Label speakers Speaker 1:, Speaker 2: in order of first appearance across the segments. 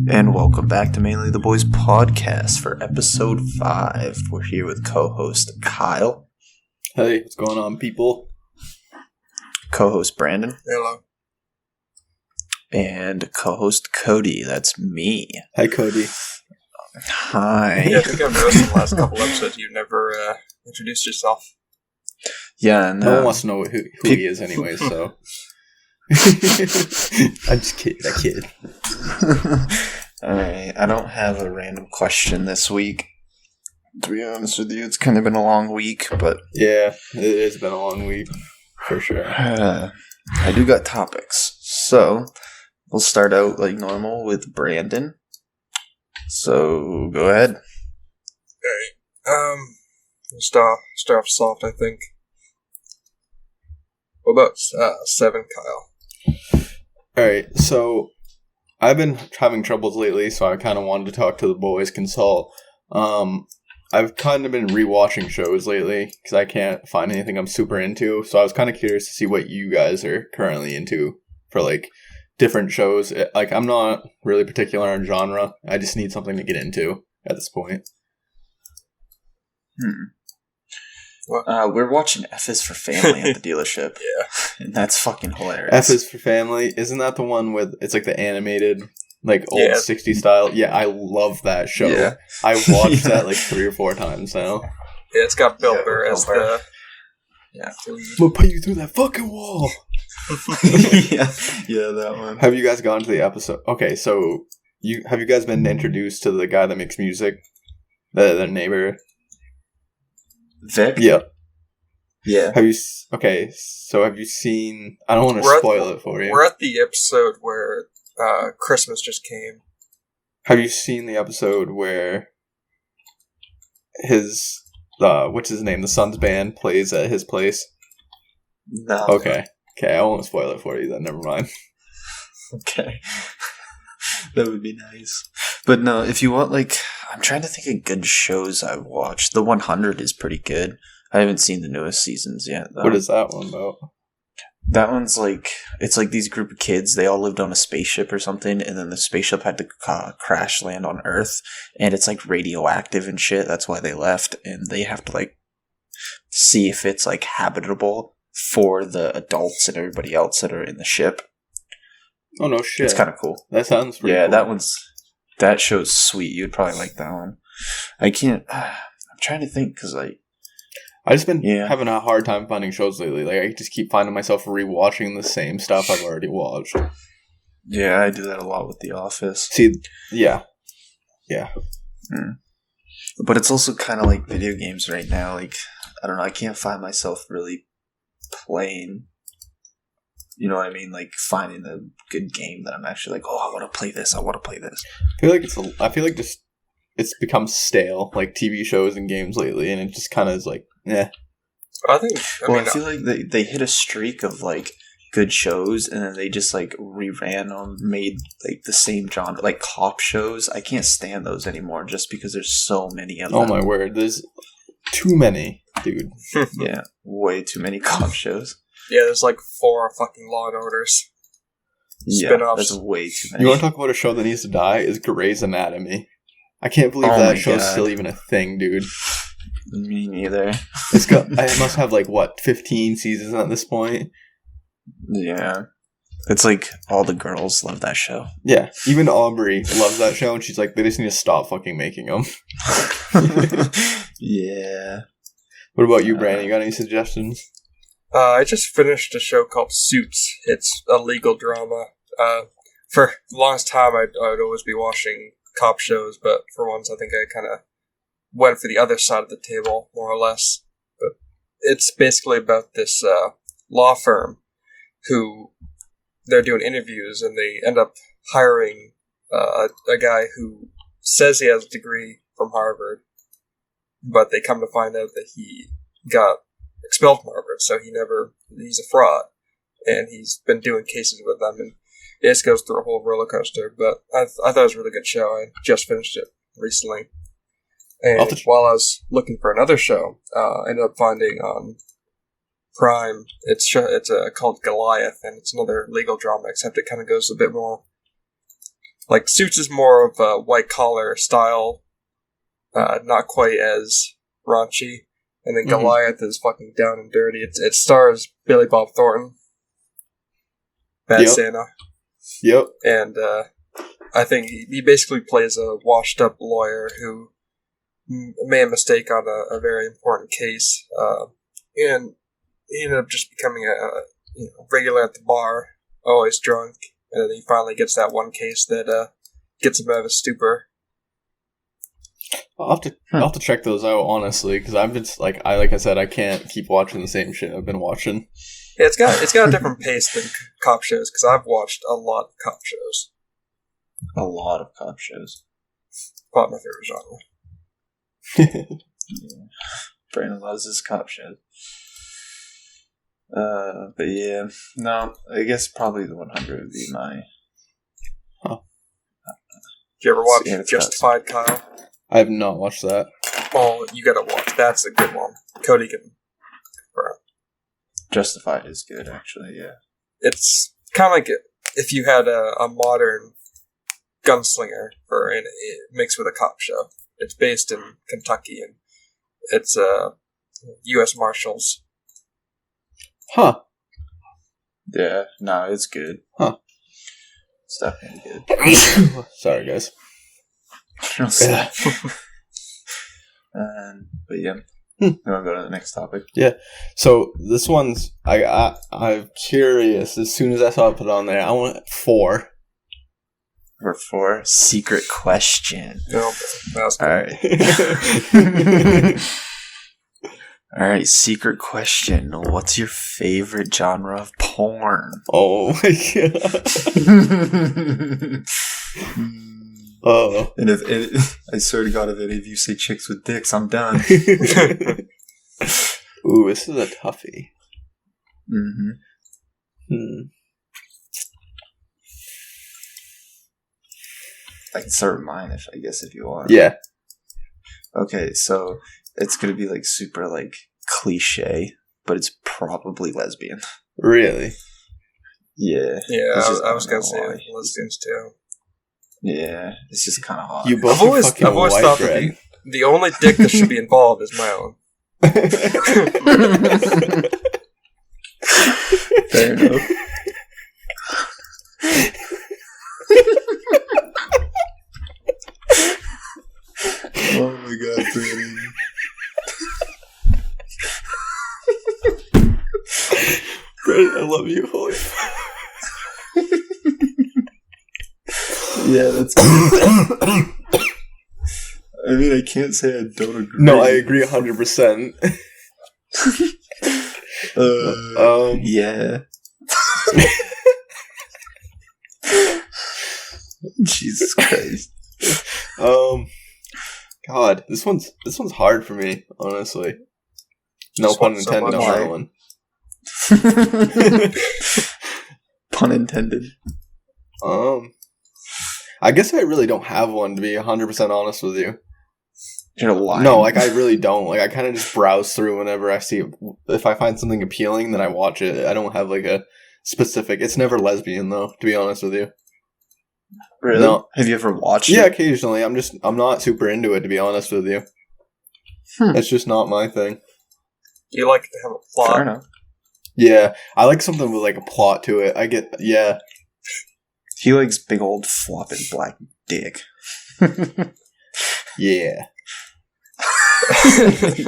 Speaker 1: And welcome back to Mainly the Boys podcast for episode 5. We're here with co-host Kyle.
Speaker 2: Hey, what's going on, people?
Speaker 1: Co-host Brandon.
Speaker 3: Hello.
Speaker 1: And co-host Cody. That's me.
Speaker 2: Hi, Cody.
Speaker 1: Hi.
Speaker 3: Yeah, I think I've noticed in the last couple episodes you've never introduced yourself.
Speaker 1: Yeah, and
Speaker 2: no one wants to know who he is anyway, so... I'm just kidding. I kid.
Speaker 1: Alright, I don't have a random question this week. To be honest with you, it's kind of been a long week, but...
Speaker 2: Yeah, it has been a long week, for sure.
Speaker 1: I do got topics. So, we'll start out like normal with Brandon. So, go ahead.
Speaker 3: Alright. Start off soft, I think. What about 7, Kyle?
Speaker 2: Alright, so I've been having troubles lately, so I kind of wanted to talk to the boys, consult. I've kind of been rewatching shows lately, because I can't find anything I'm super into, so I was kind of curious to see what you guys are currently into for, like, different shows. Like, I'm not really particular on genre, I just need something to get into at this point.
Speaker 1: We're watching F is for Family at the dealership.
Speaker 3: Yeah.
Speaker 1: And that's fucking hilarious.
Speaker 2: F is for Family. Isn't that the one with, it's like the animated, like old
Speaker 3: Yeah.
Speaker 2: 60s style? Yeah, I love that show.
Speaker 3: Yeah.
Speaker 2: I watched that like 3 or 4 times now.
Speaker 3: Yeah, it's got Bill Burr
Speaker 1: Bill
Speaker 3: as
Speaker 1: Burr.
Speaker 3: the lead.
Speaker 2: I'm gonna put you through that fucking wall.
Speaker 1: yeah, that one.
Speaker 2: Have you guys gone to the episode? Okay, so have you guys been introduced to the guy that makes music? The neighbor?
Speaker 1: Vic?
Speaker 2: Yeah.
Speaker 1: Yeah.
Speaker 2: Have you seen... I don't want to spoil it for you.
Speaker 3: We're at the episode where Christmas just came.
Speaker 2: Have you seen the episode where his... what's his name? The Suns band plays at his place?
Speaker 1: No.
Speaker 2: Okay, I won't spoil it for you then. Never mind.
Speaker 1: Okay. That would be nice. But no, if you want, like... I'm trying to think of good shows I've watched. The 100 is pretty good. I haven't seen the newest seasons yet, though.
Speaker 2: What is that one about?
Speaker 1: That one's like... It's like these group of kids. They all lived on a spaceship or something, and then the spaceship had to crash land on Earth, and it's like radioactive and shit. That's why they left, and they have to like see if it's like habitable for the adults and everybody else that are in the ship.
Speaker 2: Oh, no shit.
Speaker 1: It's kind of cool.
Speaker 2: That sounds pretty cool.
Speaker 1: Yeah, that show's sweet. You'd probably like that one. I'm trying to think, because like...
Speaker 2: I just been having a hard time finding shows lately. Like, I just keep finding myself rewatching the same stuff I've already watched.
Speaker 1: Yeah, I do that a lot with The Office.
Speaker 2: See, yeah.
Speaker 1: But it's also kind of like video games right now. Like, I don't know, I can't find myself really playing... You know what I mean? Like, finding a good game that I'm actually like, oh, I want to play this. I
Speaker 2: feel like it's become stale, like TV shows and games lately, and it just kind of is like, eh.
Speaker 3: I
Speaker 1: feel like they hit a streak of like good shows, and then they just like reran them, made like the same genre, like cop shows. I can't stand those anymore, just because there's so many of them.
Speaker 2: Oh my word, there's too many, dude.
Speaker 1: Yeah, way too many cop shows.
Speaker 3: Yeah, there's like 4 fucking Law and Orders.
Speaker 1: Spin-offs. That's way too many.
Speaker 2: You want to talk about a show that needs to die? Is Grey's Anatomy. I can't believe that show's still even a thing, dude.
Speaker 1: Me neither.
Speaker 2: I must have like, 15 seasons at this point?
Speaker 1: Yeah. It's like all the girls love that show.
Speaker 2: Yeah, even Aubrey loves that show, and she's like, they just need to stop fucking making them.
Speaker 1: Yeah.
Speaker 2: What about you, Brandon? You got any suggestions?
Speaker 3: I just finished a show called Suits. It's a legal drama. For the longest time, I'd always be watching cop shows, but for once, I think I kind of went for the other side of the table, more or less. But it's basically about this law firm who they're doing interviews, and they end up hiring a guy who says he has a degree from Harvard, but they come to find out that he got expelled from Harvard, so he's a fraud, and he's been doing cases with them, and it just goes through a whole roller coaster, but I thought it was a really good show. I just finished it recently, and while I was looking for another show, I ended up finding on Prime. It's called Goliath, and it's another legal drama, except it kind of goes a bit more like Suits is more of a white collar style, not quite as raunchy, and then Goliath is fucking down and dirty. It stars Billy Bob Thornton, Bad Santa.
Speaker 2: Yep.
Speaker 3: And I think he basically plays a washed up lawyer who made a mistake on a very important case, and he ended up just becoming a regular at the bar, always drunk, and then he finally gets that one case that gets him out of his stupor.
Speaker 2: I'll have to check those out, honestly, because I've been like I said, I can't keep watching the same shit I've been watching.
Speaker 3: Yeah, it's got a different pace than cop shows, because I've watched a lot of cop shows.
Speaker 1: A lot of cop shows.
Speaker 3: Probably my favorite genre.
Speaker 1: Yeah. Brandon loves his cop shows. But yeah, no, I guess probably the 100 would be my.
Speaker 2: Huh.
Speaker 3: Did you ever watch
Speaker 1: Yeah, it's
Speaker 3: Justified, Kyle?
Speaker 2: I have not watched that.
Speaker 3: Oh, you gotta watch. That's a good one. Cody can confirm.
Speaker 1: Justified is good, actually. Yeah.
Speaker 3: It's kind of like if you had a modern gunslinger mixed with a cop show. It's based in Kentucky, and it's U.S. Marshals.
Speaker 2: Huh.
Speaker 1: Yeah. No, it's good.
Speaker 2: Huh.
Speaker 1: It's definitely good.
Speaker 2: Sorry, guys.
Speaker 1: Yeah. But yeah. You want to go to the next topic?
Speaker 2: Yeah. So this one's I'm curious. As soon as I saw it put on there, I went 4.
Speaker 1: Number 4, secret question.
Speaker 3: No, that's
Speaker 1: All right. All right, secret question. What's your favorite genre of porn?
Speaker 2: Oh my god. Oh.
Speaker 1: And if I swear to God, if any of you say chicks with dicks, I'm done.
Speaker 2: Ooh, this is a toughie.
Speaker 1: Mm-hmm. I can start with mine if you want.
Speaker 2: Yeah.
Speaker 1: Okay, so it's gonna be like super like cliche, but it's probably lesbian.
Speaker 2: Really?
Speaker 1: Yeah.
Speaker 3: Yeah,
Speaker 1: It's
Speaker 3: I was gonna say
Speaker 1: why.
Speaker 3: lesbians too.
Speaker 1: Yeah, it's just kind of hot.
Speaker 2: You both
Speaker 3: I've always
Speaker 2: fucking white
Speaker 3: thought
Speaker 2: bread.
Speaker 3: that the only dick that should be involved is my own.
Speaker 1: Fair enough. Oh my god, Brandon.
Speaker 2: Brandon, I love you. Holy fuck.
Speaker 1: Yeah, that's. I mean, I can't say I don't agree.
Speaker 2: No, I agree 100%.
Speaker 1: Yeah. Jesus Christ.
Speaker 2: God, this one's hard for me, honestly. No
Speaker 3: Just
Speaker 2: pun
Speaker 3: want so
Speaker 2: intended on
Speaker 3: much.
Speaker 2: that one.
Speaker 1: Pun intended.
Speaker 2: I guess I really don't have one, to be 100% honest with you.
Speaker 1: You're lying.
Speaker 2: No, like I really don't. Like I kind of just browse through whenever I see. If I find something appealing, then I watch it. I don't have like a specific. It's never lesbian though, to be honest with you.
Speaker 1: Really?
Speaker 2: No.
Speaker 1: Have you ever watched
Speaker 2: Yeah,
Speaker 1: it?
Speaker 2: occasionally. I'm not super into it, to be honest with you. It's just not my thing.
Speaker 3: You like to have a plot.
Speaker 1: Fair enough.
Speaker 2: Yeah, I like something with like a plot to it. Yeah.
Speaker 1: He likes big old flopping black dick.
Speaker 2: Yeah.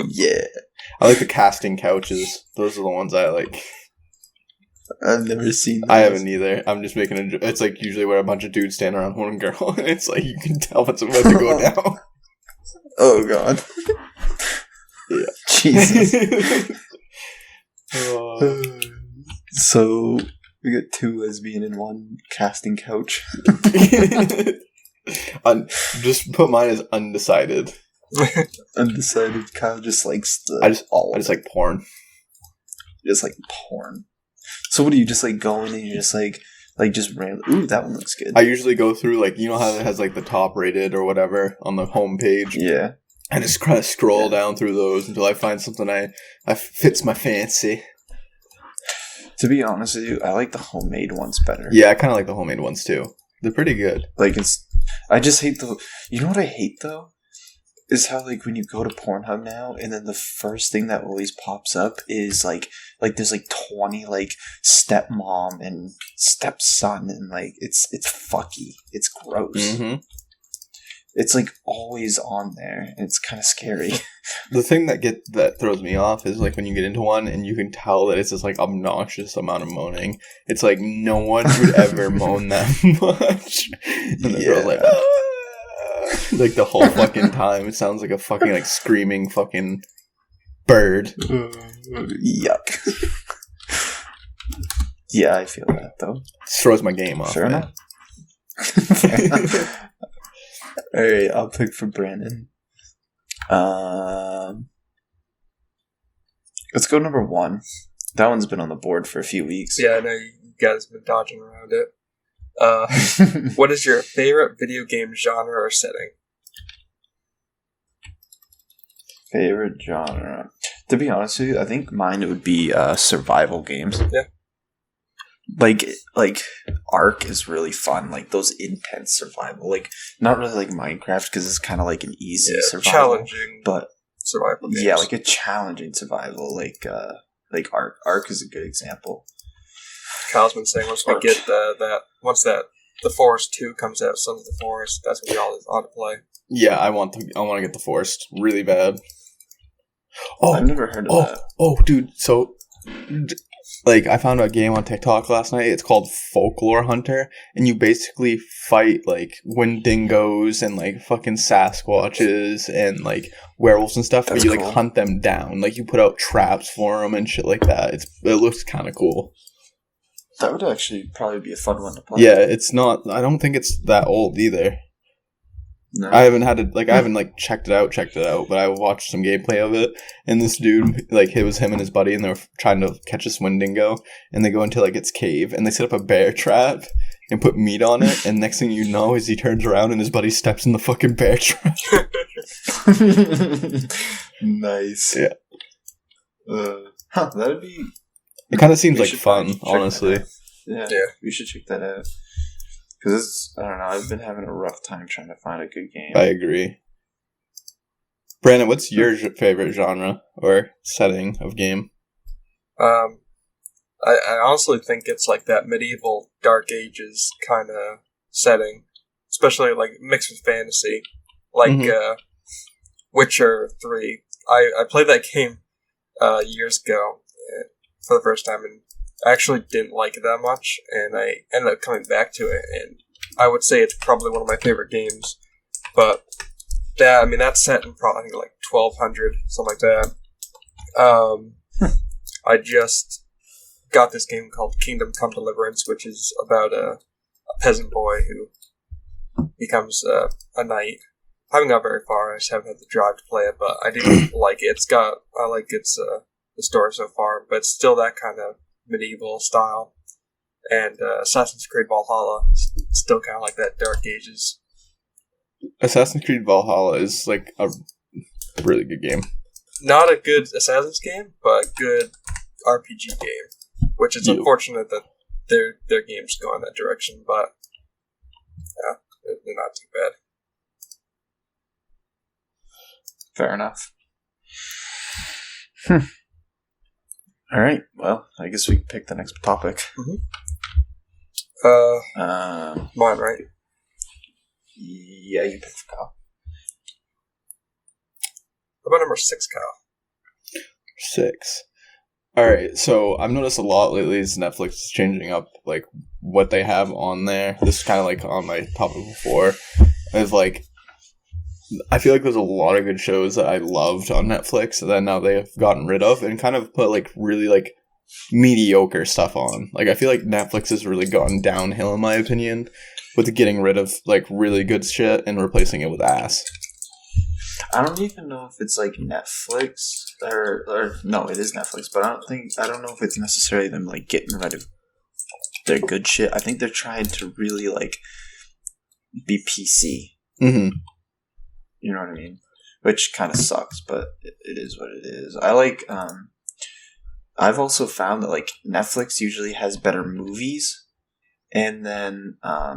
Speaker 1: Yeah.
Speaker 2: I like the casting couches. Those are the ones I like.
Speaker 1: I've never seen those.
Speaker 2: I haven't either. I'm just making it's like usually where a bunch of dudes stand around one girl. And it's like you can tell what's about to go down.
Speaker 1: Oh, God.
Speaker 2: Yeah.
Speaker 1: Jesus.
Speaker 2: Oh.
Speaker 1: So, we got 2 lesbian and 1 casting couch.
Speaker 2: Just put mine as undecided.
Speaker 1: Undecided. Kyle just likes the
Speaker 2: I just
Speaker 1: all.
Speaker 2: like porn.
Speaker 1: Just like porn. So what do you just like go in and you just like just random? Ooh, that one looks good.
Speaker 2: I usually go through like you know how it has like the top rated or whatever on the home page.
Speaker 1: Yeah.
Speaker 2: I just kind of scroll down through those until I find something I fits my fancy.
Speaker 1: To be honest with you, I like the homemade ones better.
Speaker 2: Yeah, I kind of like the homemade ones too. They're pretty good.
Speaker 1: Like I just hate you know what I hate though? Is how like when you go to Pornhub now and then the first thing that always pops up is like there's like 20 like stepmom and stepson and like it's fucky. It's gross.
Speaker 2: Mm-hmm.
Speaker 1: It's like always on there and it's kind of scary.
Speaker 2: The thing that throws me off is like when you get into one and you can tell that it's this like obnoxious amount of moaning. It's like no one would ever moan that much. And the girl's like, like the whole fucking time. It sounds like a fucking like screaming fucking bird.
Speaker 1: Yuck. Yeah, I feel that though.
Speaker 2: Just throws my game off.
Speaker 1: Fair
Speaker 2: man.
Speaker 1: enough. Alright, I'll pick for Brandon. Let's go number 1. That one's been on the board for a few weeks.
Speaker 3: Yeah, I know you guys have been dodging around it. What is your favorite video game genre or setting?
Speaker 1: Favorite genre? To be honest with you, I think mine would be survival games.
Speaker 3: Yeah.
Speaker 1: Like Ark is really fun. Like those intense survival. Like not really like Minecraft because it's kind of like an easy survival,
Speaker 3: challenging,
Speaker 1: but
Speaker 3: survival games.
Speaker 1: Yeah, like a challenging survival. Like Ark. Ark is a good example.
Speaker 3: Kyle's been saying once we get the Forest 2 comes out, Sons of the Forest, that's what we all ought to play.
Speaker 2: Yeah, I want to get the Forest really bad. Oh,
Speaker 1: I've never heard of that.
Speaker 2: Oh, dude. So, like, I found a game on TikTok last night. It's called Folklore Hunter, and you basically fight like Wendigos and like fucking Sasquatches and like werewolves and stuff.
Speaker 1: That's
Speaker 2: but you
Speaker 1: cool.
Speaker 2: like hunt them down. Like you put out traps for them and shit like that. It looks kind of cool.
Speaker 1: That would actually probably be a fun one to play.
Speaker 2: Yeah, it's not. I don't think it's that old either.
Speaker 1: No.
Speaker 2: I haven't checked it out, but I watched some gameplay of it, and this dude, like, it was him and his buddy, and they were trying to catch this Wendigo, and they go into, like, its cave, and they set up a bear trap, and put meat on it, and next thing you know is he turns around, and his buddy steps in the fucking bear trap.
Speaker 1: Nice.
Speaker 2: Yeah.
Speaker 1: That'd be...
Speaker 2: It kind of seems
Speaker 1: We
Speaker 2: like
Speaker 1: should
Speaker 2: fun,
Speaker 1: check that
Speaker 2: honestly.
Speaker 1: out. Yeah, we should check that out. Because I don't know, I've been having a rough time trying to find a good game.
Speaker 2: I agree. Brandon, what's your favorite genre or setting of game?
Speaker 3: I honestly think it's like that medieval Dark Ages kind of setting, especially like mixed with fantasy, like Witcher 3. I played that game years ago for the first time, and I actually didn't like it that much, and I ended up coming back to it, and I would say it's probably one of my favorite games. But that's set in probably like 1200, something like that. I just got this game called Kingdom Come Deliverance, which is about a peasant boy who becomes a knight. I haven't got very far. I just haven't had the drive to play it, but I do like it. I like the story so far, but it's still that kind of medieval style. And Assassin's Creed Valhalla is still kind of like that Dark Ages.
Speaker 2: Assassin's Creed Valhalla is like a really good game.
Speaker 3: Not a good Assassin's game, but a good RPG game. Which is unfortunate that their games go in that direction, but yeah, they're not too bad.
Speaker 1: Fair enough. All right. Well, I guess we can pick the next topic.
Speaker 3: Mine, right?
Speaker 1: Yeah, you pick for Kyle.
Speaker 3: How about number 6, Kyle?
Speaker 2: 6. Alright, so I've noticed a lot lately is Netflix is changing up, like, what they have on there. This is kind of, like, on my topic before. It's, like, I feel like there's a lot of good shows that I loved on Netflix that now they have gotten rid of and kind of put, like, really, like, mediocre stuff on. Like, I feel like Netflix has really gone downhill, in my opinion, with getting rid of, like, really good shit and replacing it with ass.
Speaker 1: I don't even know if it's like Netflix or no, it is Netflix, but I don't know if it's necessarily them like getting rid of their good shit. I think they're trying to really like be PC.
Speaker 2: Mm-hmm.
Speaker 1: You know what I mean? Which kind of sucks, but it is what it is. I like I've also found that like Netflix usually has better movies, and then I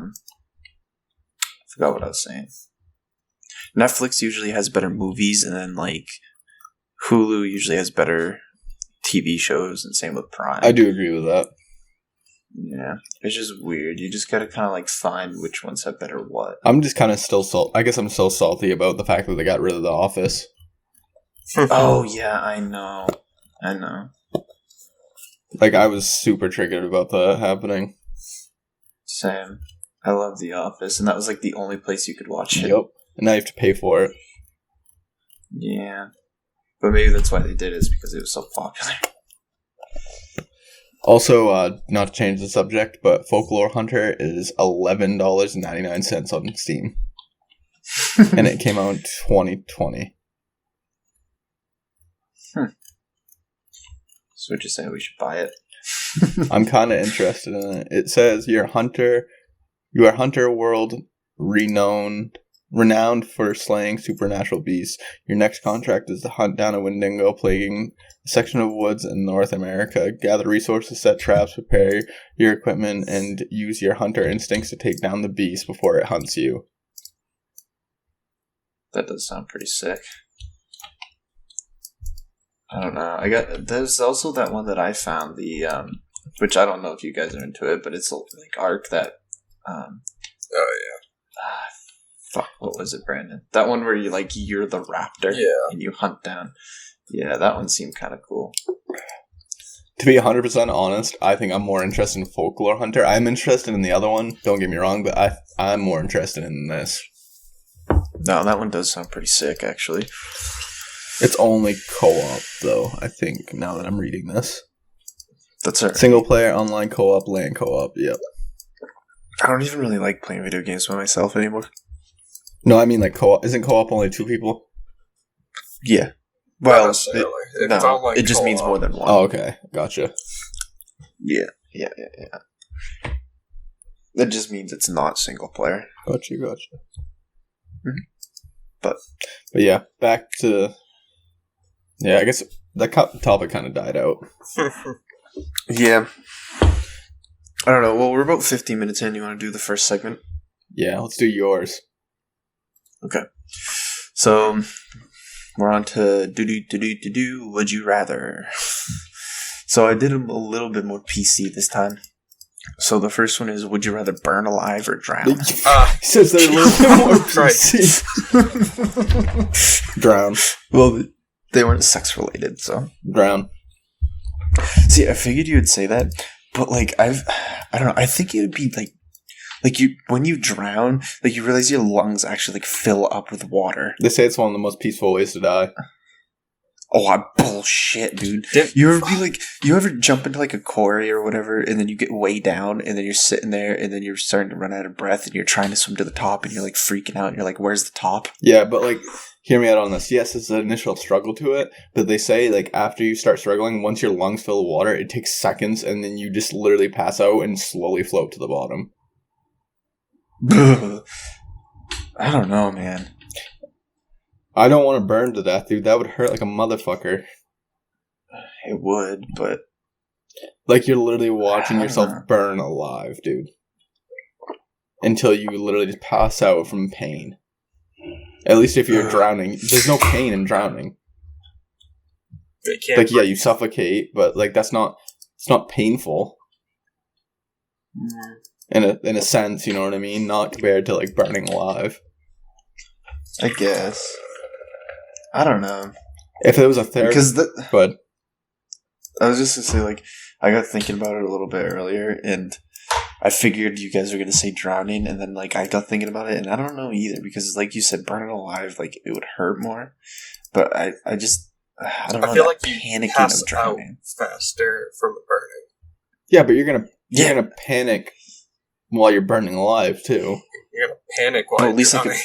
Speaker 1: forgot what I was saying. Netflix usually has better movies, and then like Hulu usually has better TV shows, and same with Prime.
Speaker 2: I do agree with that.
Speaker 1: Yeah, it's just weird. You just gotta kind of like find which ones have better what.
Speaker 2: I'm just kind of still I guess I'm still salty about the fact that they got rid of The Office.
Speaker 1: Oh yeah, I know.
Speaker 2: Like, I was super triggered about that happening.
Speaker 1: Same. I love The Office, and that was like the only place you could watch it.
Speaker 2: Yep. And now you have to pay for it.
Speaker 1: Yeah, but maybe that's why they did it, is because it was so popular.
Speaker 2: Also, not to change the subject, but Folklore Hunter is $11.99 on Steam. And it came out in 2020.
Speaker 1: So would you say we should buy it?
Speaker 2: I'm kind of interested in it. It says you are Hunter world renowned for slaying supernatural beasts. Your next contract is to hunt down a Wendigo plaguing a section of woods in North America. Gather resources, set traps, prepare your equipment, and use your hunter instincts to take down the beast before it hunts you.
Speaker 1: That does sound pretty sick. I don't know. There's also that one that I found, the which I don't know if you guys are into it, but it's like Ark that
Speaker 3: Oh yeah.
Speaker 1: Fuck, what was it, Brandon? That one where you're the raptor, and you hunt down. Yeah, that one seemed kind of cool.
Speaker 2: To be 100% honest, I think I'm more interested in Folklore Hunter. I'm interested in the other one, don't get me wrong, but I'm more interested in this.
Speaker 1: No, that one does sound pretty sick, actually.
Speaker 2: It's only co-op, though, I think, now that I'm reading this.
Speaker 1: That's right.
Speaker 2: Single player, online co-op, LAN co-op, yep.
Speaker 1: I don't even really like playing video games by myself anymore.
Speaker 2: No, I mean, like, co-op. Isn't co-op only 2 people?
Speaker 1: Yeah.
Speaker 3: Well,
Speaker 1: it just means more than one.
Speaker 2: Oh, okay. Gotcha.
Speaker 1: Yeah. That just means it's not single player.
Speaker 2: Gotcha.
Speaker 1: Mm-hmm. But
Speaker 2: yeah, back to... Yeah, I guess the topic kind of died out.
Speaker 1: Yeah. I don't know. Well, we're about 15 minutes in. You want to do the first segment?
Speaker 2: Yeah, let's do yours.
Speaker 1: Okay. So, we're on to Would You Rather. So I did a little bit more PC this time. So the first one is, would you rather burn alive or drown?
Speaker 2: He says they're a little bit more PC. Drown.
Speaker 1: Well, they weren't sex related, so.
Speaker 2: Drown.
Speaker 1: See, I figured you would say that, but I don't know, I think it would be when you drown, you realize your lungs actually fill up with water.
Speaker 2: They say it's one of the most peaceful ways to die.
Speaker 1: Oh, bullshit, dude. You ever jump into a quarry or whatever, and then you get way down, and then you're sitting there, and then you're starting to run out of breath, and you're trying to swim to the top, and you're freaking out, and you're like, where's the top?
Speaker 2: Yeah, but hear me out on this. Yes, it's an initial struggle to it, but they say after you start struggling, once your lungs fill with water, it takes seconds, and then you just literally pass out and slowly float to the bottom.
Speaker 1: I don't know, man.
Speaker 2: I don't want to burn to death, dude. That would hurt like a motherfucker.
Speaker 1: It would, but...
Speaker 2: you're literally watching yourself burn alive, dude. Until you literally just pass out from pain. At least if you're drowning. There's no pain in drowning. Yeah, you suffocate, but that's not... It's not painful. In a sense, you know what I mean? Not compared to burning alive.
Speaker 1: I guess. I don't know.
Speaker 2: If there was a third... But
Speaker 1: I was just going to say, I got thinking about it a little bit earlier, and I figured you guys were going to say drowning, and then, I got thinking about it, and I don't know either, because, you said, burning alive, it would hurt more. But I don't know.
Speaker 3: I feel like
Speaker 1: panicking
Speaker 3: you pass
Speaker 1: of drowning
Speaker 3: out faster from the burning.
Speaker 2: Yeah, but you're gonna panic while you're burning alive, too.
Speaker 3: You're gonna panic while you're drowning.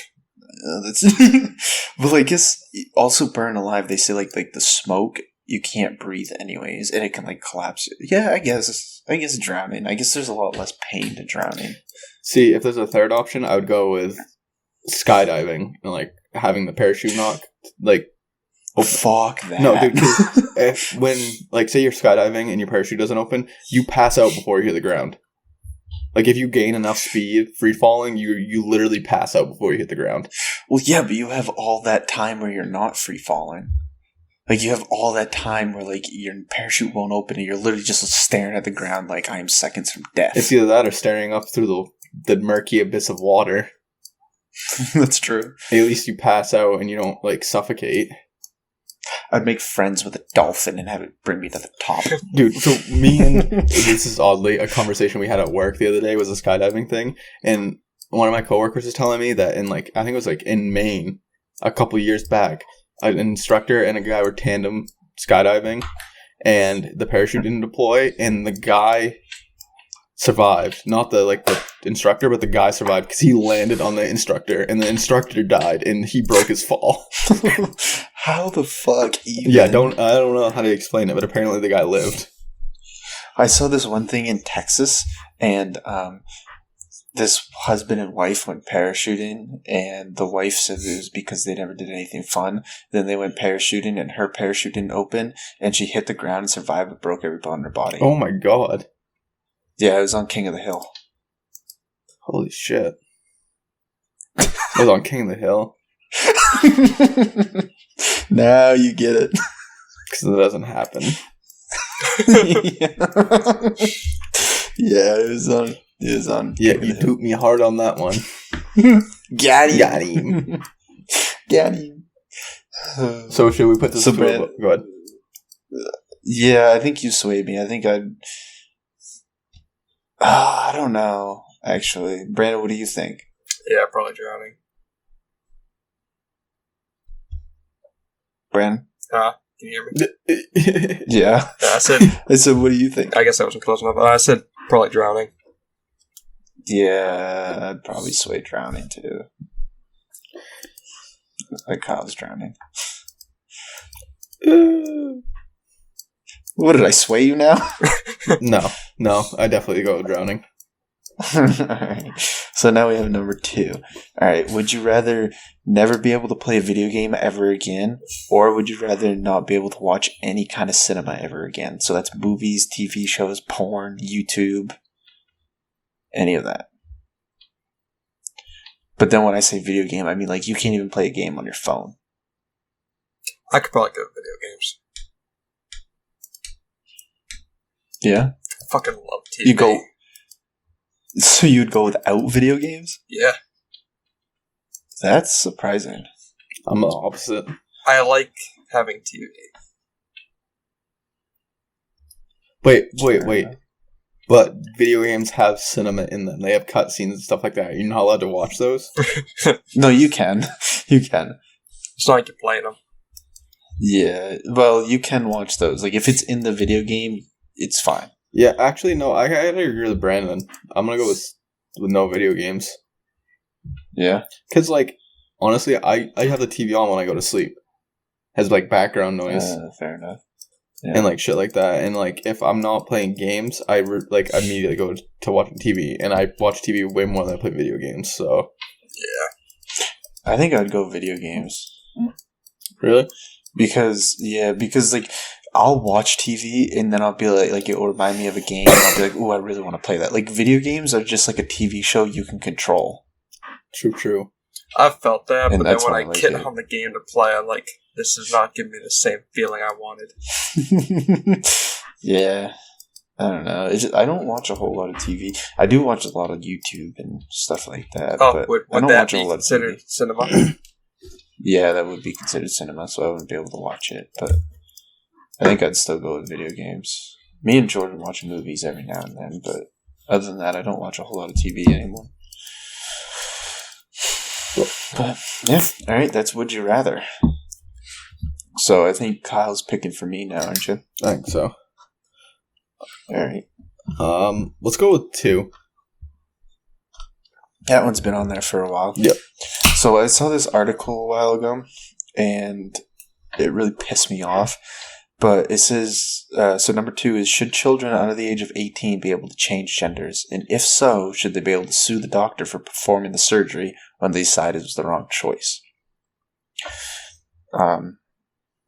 Speaker 1: Well, I guess also burn alive. They say the smoke you can't breathe anyways, and it can collapse. Yeah, I guess drowning. I guess there's a lot less pain to drowning.
Speaker 2: See, if there's a third option, I would go with skydiving and having the parachute knock.
Speaker 1: Fuck that.
Speaker 2: No, dude, 'cause if when, like, say you're skydiving and your parachute doesn't open, you pass out before you hit the ground. Like, if you gain enough speed, free falling, you literally pass out before you hit the ground.
Speaker 1: Well, yeah, but you have all that time where you're not free falling. Like, you have all that time where, like, your parachute won't open and you're literally just staring at the ground like I am seconds from death.
Speaker 2: It's either that or staring up through the murky abyss of water.
Speaker 1: That's true.
Speaker 2: At least you pass out and you don't, like, suffocate.
Speaker 1: I'd make friends with a dolphin and have it bring me to the top.
Speaker 2: Dude, so me and this is oddly a conversation we had at work the other day was a skydiving thing, and one of my coworkers was telling me that in, like, I think it was like in Maine a couple years back, an instructor and a guy were tandem skydiving, and the parachute didn't deploy, and the guy survived. Not the instructor, but the guy survived because he landed on the instructor, and the instructor died, and he broke his fall.
Speaker 1: How the fuck even?
Speaker 2: Yeah, I don't know how to explain it, but apparently the guy lived.
Speaker 1: I saw this one thing in Texas, and this husband and wife went parachuting, and the wife said it was because they never did anything fun. Then they went parachuting, and her parachute didn't open, and she hit the ground and survived, but broke every bone in her body.
Speaker 2: Oh my god.
Speaker 1: Yeah, it was on King of the Hill.
Speaker 2: Holy shit. It was on King of the Hill.
Speaker 1: Now you get it.
Speaker 2: Because it doesn't happen.
Speaker 1: Yeah, it was on.
Speaker 2: Yeah, you took me hard on that one.
Speaker 1: Got him.
Speaker 2: Got him.
Speaker 1: Got him.
Speaker 2: So should we put this
Speaker 1: So,
Speaker 2: to
Speaker 1: Brad-
Speaker 2: Go ahead.
Speaker 1: Yeah, I think you swayed me. I think I'd... I don't know, actually. Brandon, what do you think?
Speaker 3: Yeah, probably drowning.
Speaker 1: Brandon?
Speaker 3: Can you hear me?
Speaker 1: Yeah.
Speaker 3: Yeah, I said.
Speaker 1: I said, what do you think?
Speaker 3: I guess I wasn't close enough. I said probably drowning.
Speaker 1: Yeah, I'd probably sway drowning, too. Like Kyle's drowning. What, did I sway you now?
Speaker 2: No, I definitely go with drowning.
Speaker 1: Alright. So now we have number 2. Alright, would you rather never be able to play a video game ever again, or would you rather not be able to watch any kind of cinema ever again? So that's movies, TV shows, porn, YouTube, any of that. But then when I say video game, I mean like you can't even play a game on your phone.
Speaker 3: I could probably go with video games.
Speaker 1: Yeah?
Speaker 3: I fucking love TV.
Speaker 1: You go... So you'd go without video games?
Speaker 3: Yeah.
Speaker 1: That's surprising.
Speaker 2: I'm the opposite.
Speaker 3: I like having TV.
Speaker 2: Wait. But video games have cinema in them. They have cutscenes and stuff like that. You're not allowed to watch those?
Speaker 1: No, you can. You can.
Speaker 3: It's not like you're playing them.
Speaker 1: Yeah. Well, you can watch those. Like, if it's in the video game, it's fine.
Speaker 2: Yeah, actually, no. I gotta agree with Brandon. I'm gonna go with no video games.
Speaker 1: Yeah.
Speaker 2: Because, like, honestly, I have the TV on when I go to sleep. Has, like, background noise.
Speaker 1: Fair enough. Yeah.
Speaker 2: And, like, shit like that. And, like, if I'm not playing games, I immediately go to watching TV. And I watch TV way more than I play video games, so...
Speaker 3: Yeah.
Speaker 1: I think I'd go video games.
Speaker 2: Really?
Speaker 1: Because, like, I'll watch TV and then I'll be like it will remind me of a game and I'll be like, ooh, I really want to play that. Like, video games are just like a TV show you can control.
Speaker 2: True.
Speaker 3: I've felt that,
Speaker 1: And
Speaker 3: but then
Speaker 1: that's
Speaker 3: when
Speaker 1: why
Speaker 3: I
Speaker 1: I like
Speaker 3: get
Speaker 1: it.
Speaker 3: on the game to play, I'm like, this is not giving me the same feeling I wanted.
Speaker 1: Yeah. I don't know. I don't watch a whole lot of TV. I do watch a lot of YouTube and stuff like that.
Speaker 3: Oh,
Speaker 1: but
Speaker 3: would
Speaker 1: I don't
Speaker 3: that
Speaker 1: watch a
Speaker 3: be
Speaker 1: whole lot of
Speaker 3: considered
Speaker 1: TV.
Speaker 3: cinema?
Speaker 1: Yeah, that would be considered cinema, so I wouldn't be able to watch it. But I think I'd still go with video games. Me and Jordan watch movies every now and then, but other than that, I don't watch a whole lot of TV anymore. But, yeah, alright, that's Would You Rather. So I think Kyle's picking for me now, aren't you?
Speaker 2: I think so.
Speaker 1: Alright.
Speaker 2: Let's go with 2.
Speaker 1: That one's been on there for a while.
Speaker 2: Yep.
Speaker 1: So I saw this article a while ago, and it really pissed me off. But it says, so number 2 is, should children under the age of 18 be able to change genders? And if so, should they be able to sue the doctor for performing the surgery when they decided it was the wrong choice?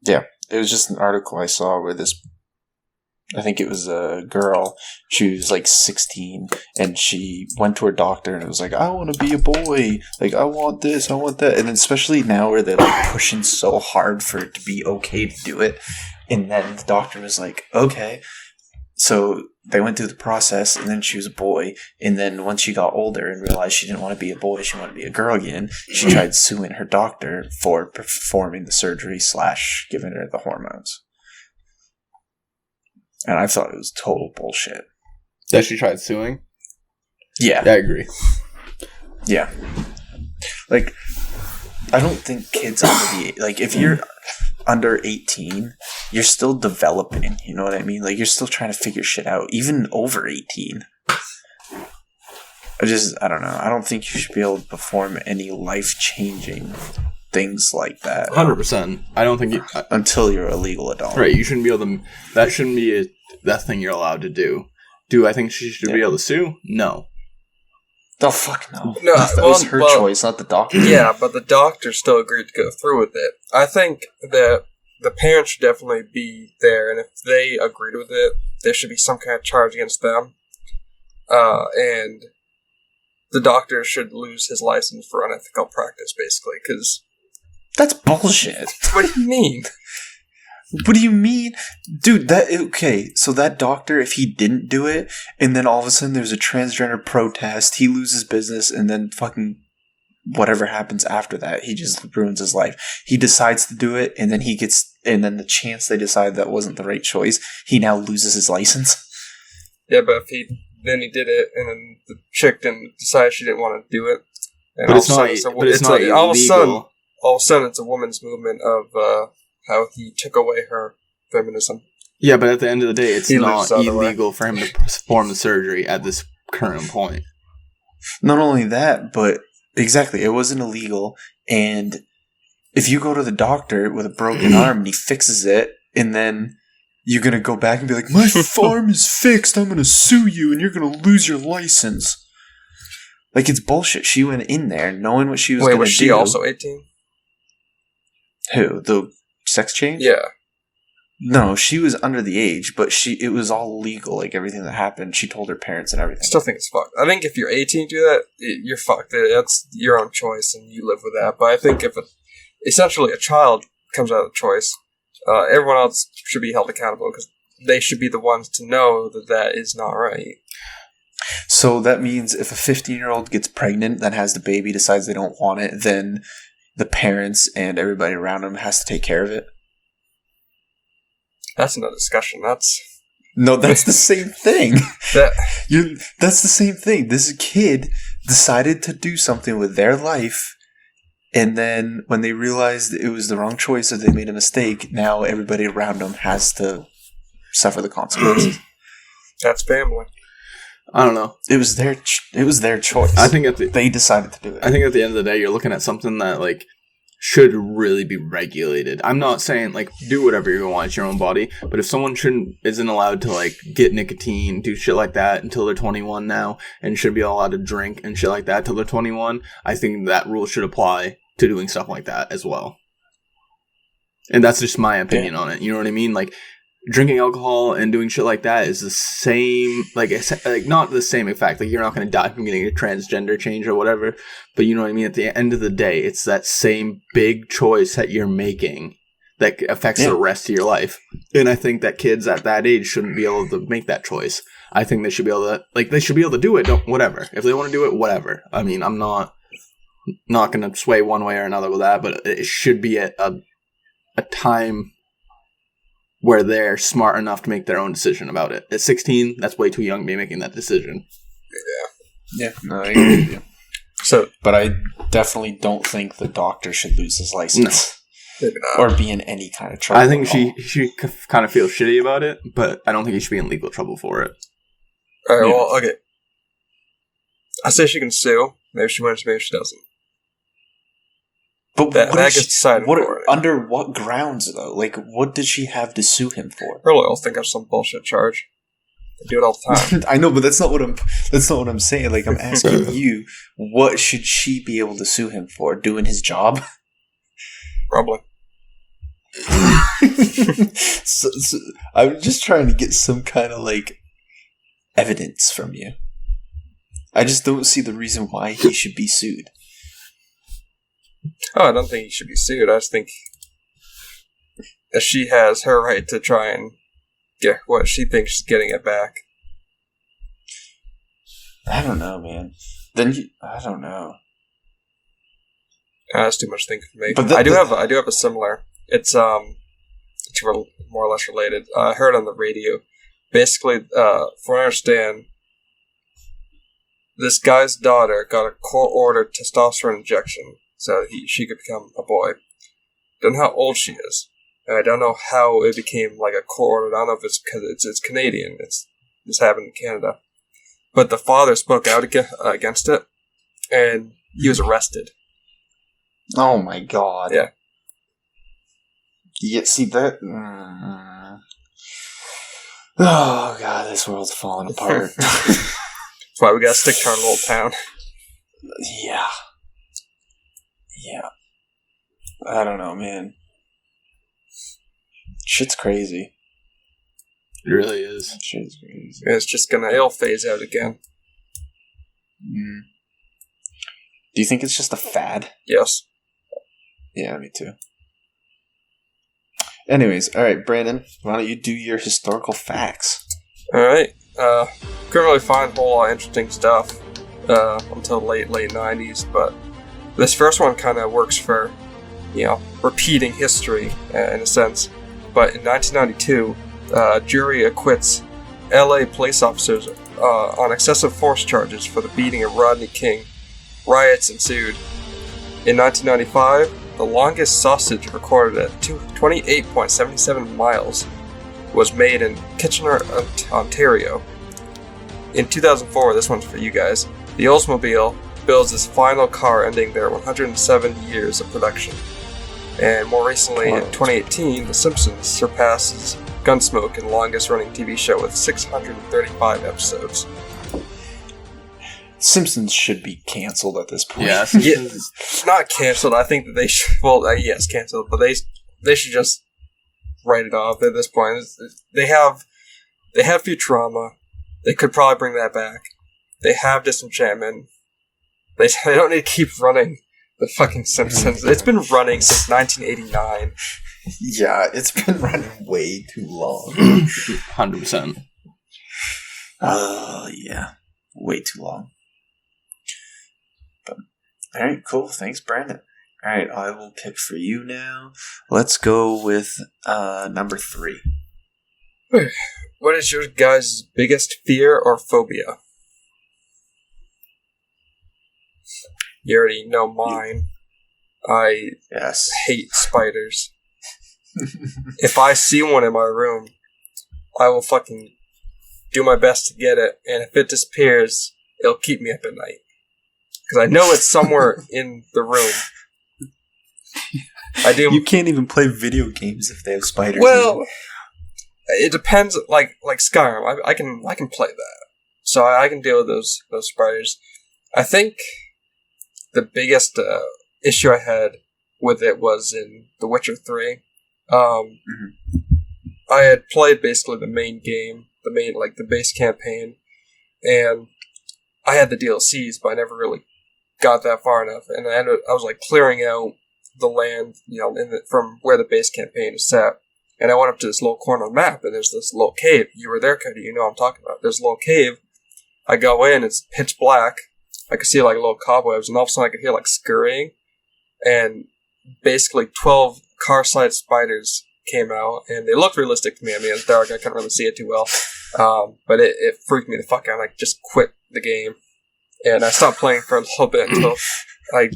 Speaker 1: Yeah, it was just an article I saw where I think it was a girl, she was like 16, and she went to her doctor and it was like, I want to be a boy, like, I want this, I want that, and then especially now where they're like pushing so hard for it to be okay to do it, and then the doctor was like, okay, so they went through the process, and then she was a boy, and then once she got older and realized she didn't want to be a boy, she wanted to be a girl again, she tried suing her doctor for performing the surgery / giving her the hormones. And I thought it was total bullshit.
Speaker 2: That she tried suing?
Speaker 1: Yeah.
Speaker 2: I agree.
Speaker 1: Yeah. Like, I don't think kids under the... Like, if you're under 18, you're still developing, you know what I mean? Like, you're still trying to figure shit out, even over 18. I don't know. I don't think you should be able to perform any life-changing things like that.
Speaker 2: 100%. I don't think you...
Speaker 1: until you're a legal adult.
Speaker 2: Right, you shouldn't be able to... That shouldn't be that thing you're allowed to do. Do I think she should be able to sue? No.
Speaker 1: Oh, fuck no.
Speaker 3: No,
Speaker 1: that was her choice, not the doctor.
Speaker 3: Yeah, but the doctor still agreed to go through with it. I think that the parents should definitely be there, and if they agreed with it, there should be some kind of charge against them. And the doctor should lose his license for unethical practice, basically, because...
Speaker 1: That's bullshit.
Speaker 3: What do you mean?
Speaker 1: What do you mean? Dude, okay, so that doctor, if he didn't do it, and then all of a sudden there's a transgender protest, he loses business, and then fucking whatever happens after that, he just ruins his life. He decides to do it, and then and the chance they decide that wasn't the right choice, he now loses his license.
Speaker 3: Yeah, but if he did it, and then the chick didn't decide she didn't want to do it, and
Speaker 2: but it's not illegal.
Speaker 3: All of a sudden it's a woman's movement of how he took away her feminism.
Speaker 2: Yeah, but at the end of the day, it's not illegal for him to perform the surgery at this current point.
Speaker 1: Not only that, but exactly, it wasn't illegal, and if you go to the doctor with a broken arm and he fixes it, and then you're going to go back and be like, my arm is fixed, I'm going to sue you, and you're going to lose your license. Like, it's bullshit. She went in there knowing what she was going to do.
Speaker 3: Wait, was she also 18?
Speaker 1: Who? The sex change?
Speaker 3: Yeah.
Speaker 1: No, she was under the age, but it was all legal, like everything that happened. She told her parents and everything.
Speaker 3: I still think it's fucked. I think if you're 18 to do that, you're fucked. That's your own choice, and you live with that. But I think if essentially a child comes out of the choice, everyone else should be held accountable, because they should be the ones to know that is not right.
Speaker 1: So that means if a 15-year-old gets pregnant, then has the baby, decides they don't want it, then the parents and everybody around them has to take care of it?
Speaker 3: That's another discussion.
Speaker 1: No, that's the same thing. That's the same thing. This kid decided to do something with their life, and then when they realized it was the wrong choice or they made a mistake, now everybody around them has to suffer the consequences.
Speaker 3: That's family.
Speaker 2: I don't know.
Speaker 1: It was their choice.
Speaker 2: I think
Speaker 1: they decided to do it.
Speaker 2: I think at the end of the day, you're looking at something that like should really be regulated. I'm not saying like do whatever you want, it's your own body, but if someone isn't allowed to like get nicotine, do shit like that until they're 21 now, and should be allowed to drink and shit like that until they're 21, I think that rule should apply to doing stuff like that as well. And that's just my opinion on it. You know what I mean? Like, drinking alcohol and doing shit like that is the same, like not the same effect. Like, you're not going to die from getting a transgender change or whatever, but you know what I mean? At the end of the day, it's that same big choice that you're making that affects the rest of your life. And I think that kids at that age shouldn't be able to make that choice. I think they should be able to, do it, whatever. If they want to do it, whatever. I mean, I'm not going to sway one way or another with that, but it should be a time where they're smart enough to make their own decision about it. At 16, that's way too young to be making that decision.
Speaker 1: Yeah. No, I agree with you. But I definitely don't think the doctor should lose his license.
Speaker 3: No. Maybe not.
Speaker 1: Or be in any kind of trouble.
Speaker 2: I think she kind of feels shitty about it, but I don't think he should be in legal trouble for it.
Speaker 3: Alright, well, okay. I say she can sue. Maybe she wins, maybe she doesn't.
Speaker 1: But
Speaker 3: that gets decided for her.
Speaker 1: Under what grounds, though? Like, what did she have to sue him for?
Speaker 3: Her lawyers think of some bullshit charge. They do it all the time.
Speaker 1: I know, but that's not what I'm saying. Like, I'm asking you, what should she be able to sue him for? Doing his job?
Speaker 3: Probably.
Speaker 1: so I'm just trying to get some kind of like evidence from you. I just don't see the reason why he should be sued.
Speaker 3: Oh, I don't think he should be sued. I just think that she has her right to try and get what she thinks she's getting it back.
Speaker 1: I don't know, man. I don't know.
Speaker 3: That's too much thinking for me.
Speaker 1: But
Speaker 3: I do have a similar. It's more or less related. I heard on the radio. Basically, from what I understand, this guy's daughter got a court-ordered testosterone injection so she could become a boy. Don't know how old she is. And I don't know how it became like a court-ordered. I don't know if it's because it's Canadian. This happened in Canada. But the father spoke out against it, and he was arrested.
Speaker 1: Oh my god.
Speaker 3: Yeah.
Speaker 1: Yeah, see that? Oh god, this world's falling apart.
Speaker 3: That's why we gotta stick to our little town.
Speaker 1: Yeah. Yeah. I don't know, man. Shit's crazy.
Speaker 2: It really is.
Speaker 1: Shit's crazy.
Speaker 3: It's just it'll phase out again.
Speaker 1: Mm. Do you think it's just a fad?
Speaker 3: Yes.
Speaker 1: Yeah, me too. Anyways, alright, Brandon, why don't you do your historical facts?
Speaker 3: Alright. Couldn't really find a whole lot of interesting stuff until late 90s, but this first one kind of works for, repeating history in a sense. But in 1992, jury acquits LA police officers on excessive force charges for the beating of Rodney King. Riots ensued. In 1995, the longest sausage recorded at 28.77 miles was made in Kitchener, Ontario. In 2004, this one's for you guys, the Oldsmobile builds its final car, ending their 107 years of production. And more recently, in 2018, The Simpsons surpasses Gunsmoke in longest-running TV show with 635 episodes.
Speaker 1: Simpsons should be canceled at this point.
Speaker 2: Yeah,
Speaker 3: Not canceled. I think that they should. Well, yes, canceled, but they should just write it off at this point. They have Futurama. They could probably bring that back. They have Disenchantment. They don't need to keep running the fucking Simpsons. It's been running since 1989.
Speaker 1: Yeah, it's been running way too long.
Speaker 2: 100%.
Speaker 1: Yeah. Way too long. But, alright, cool. Thanks, Brandon. Alright, I will pick for you now. Let's go with number 3.
Speaker 3: What is your guys' biggest fear or phobia? You already know mine. I hate spiders. If I see one in my room, I will fucking do my best to get it, and if it disappears, it'll keep me up at night. Because I know it's somewhere in the room. I do.
Speaker 1: You can't even play video games if they have spiders.
Speaker 3: Well, it depends. Like Skyrim, I can play that, so I can deal with those spiders. I think the biggest issue I had with it was in The Witcher 3. I had played basically the main game, the base campaign, and I had the DLCs, but I never really got that far enough, and I was clearing out the land, from where the base campaign is set, and I went up to this little corner of the map, and there's this little cave. You were there, Cody, you know what I'm talking about. There's a little cave. I go in, it's pitch black. I could see little cobwebs, and all of a sudden I could hear scurrying, and basically 12 car-sized spiders came out, and they looked realistic to me. I mean, it's dark, I couldn't really see it too well, but it freaked me the fuck out. I just quit the game, and I stopped playing for a little bit until I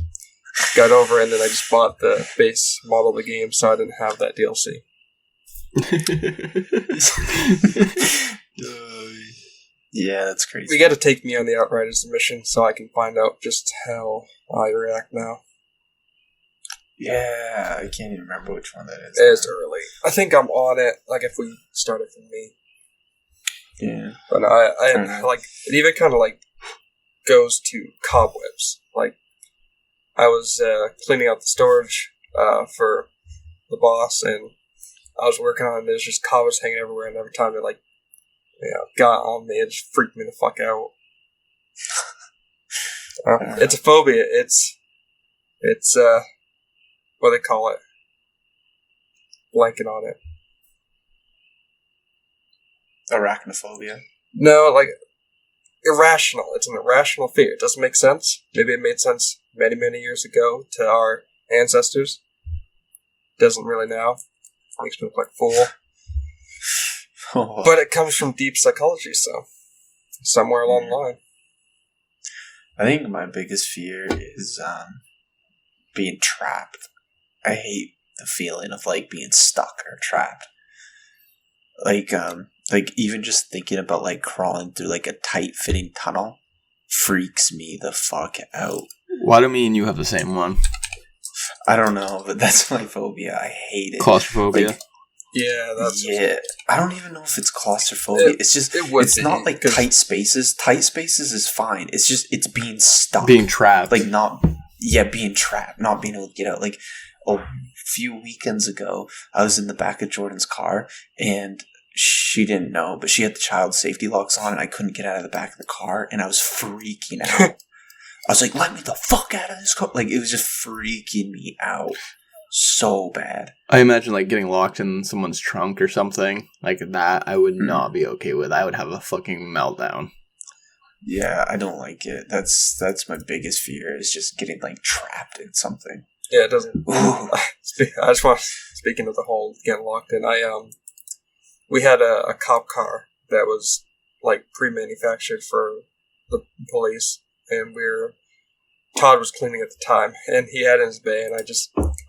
Speaker 3: got over it, and then I just bought the base model of the game, so I didn't have that DLC.
Speaker 1: Yeah, that's crazy.
Speaker 3: You got to take me on the Outriders mission so I can find out just how I react now.
Speaker 1: Yeah, I can't even remember which one that is.
Speaker 3: It's early. I think I'm on it, if we started from me.
Speaker 1: Yeah.
Speaker 3: But I it even kind of goes to cobwebs. I was cleaning out the storage for the boss, and I was working on it, and there's just cobwebs hanging everywhere, and every time they got on me, it just freaked me the fuck out. It's a phobia. It's what do they call it? Blanket on it.
Speaker 1: Arachnophobia.
Speaker 3: No, like irrational. It's an irrational fear. It doesn't make sense. Maybe it made sense many, many years ago to our ancestors. Doesn't really now. Makes me look like a fool.
Speaker 1: Oh.
Speaker 3: But it comes from deep psychology, so somewhere along the line.
Speaker 1: I think my biggest fear is being trapped. I hate the feeling of like being stuck or trapped. Like even just thinking about like crawling through like a tight fitting tunnel freaks me the fuck out.
Speaker 2: Why do me and you have the same one?
Speaker 1: I don't know, but that's my phobia. I hate it.
Speaker 2: Claustrophobia.
Speaker 1: Like,
Speaker 3: Yeah,
Speaker 1: I don't even know if it's claustrophobia. It's just it's not like tight spaces. Tight spaces is fine. It's just it's being stuck,
Speaker 2: being trapped.
Speaker 1: Like being trapped, not being able to get out. Like a few weekends ago, I was in the back of Jordan's car, and she didn't know, but she had the child safety locks on, and I couldn't get out of the back of the car, and I was freaking out. I was like, "Let me the fuck out of this car!" Like it was just freaking me out so bad.
Speaker 2: I imagine like getting locked in someone's trunk or something like that. I would not be okay with. I would have a fucking meltdown.
Speaker 1: Yeah, I don't like it. That's my biggest fear is just getting like trapped in something.
Speaker 3: Yeah, it doesn't. I just want speaking of the whole getting locked in. We had a cop car that was like pre-manufactured for the police, and Todd was cleaning at the time, and he had it in his bay, and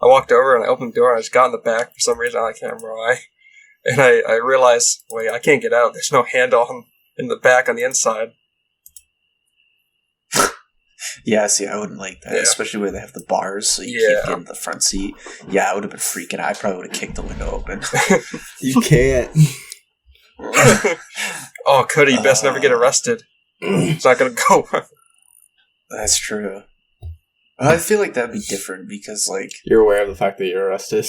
Speaker 3: I walked over and I opened the door and I just got in the back for some reason. I can't remember why. And I realized, wait, I can't get out. There's no handle in the back on the inside.
Speaker 1: Yeah, see, I wouldn't like that, especially where they have the bars, so you can't get in the front seat. Yeah, I would have been freaking out. I probably would have kicked the window open.
Speaker 2: You can't.
Speaker 3: Oh, Cody, you best never get arrested. It's not going to go.
Speaker 1: That's true. I feel like that'd be different because, like...
Speaker 2: You're aware of the fact that you're arrested.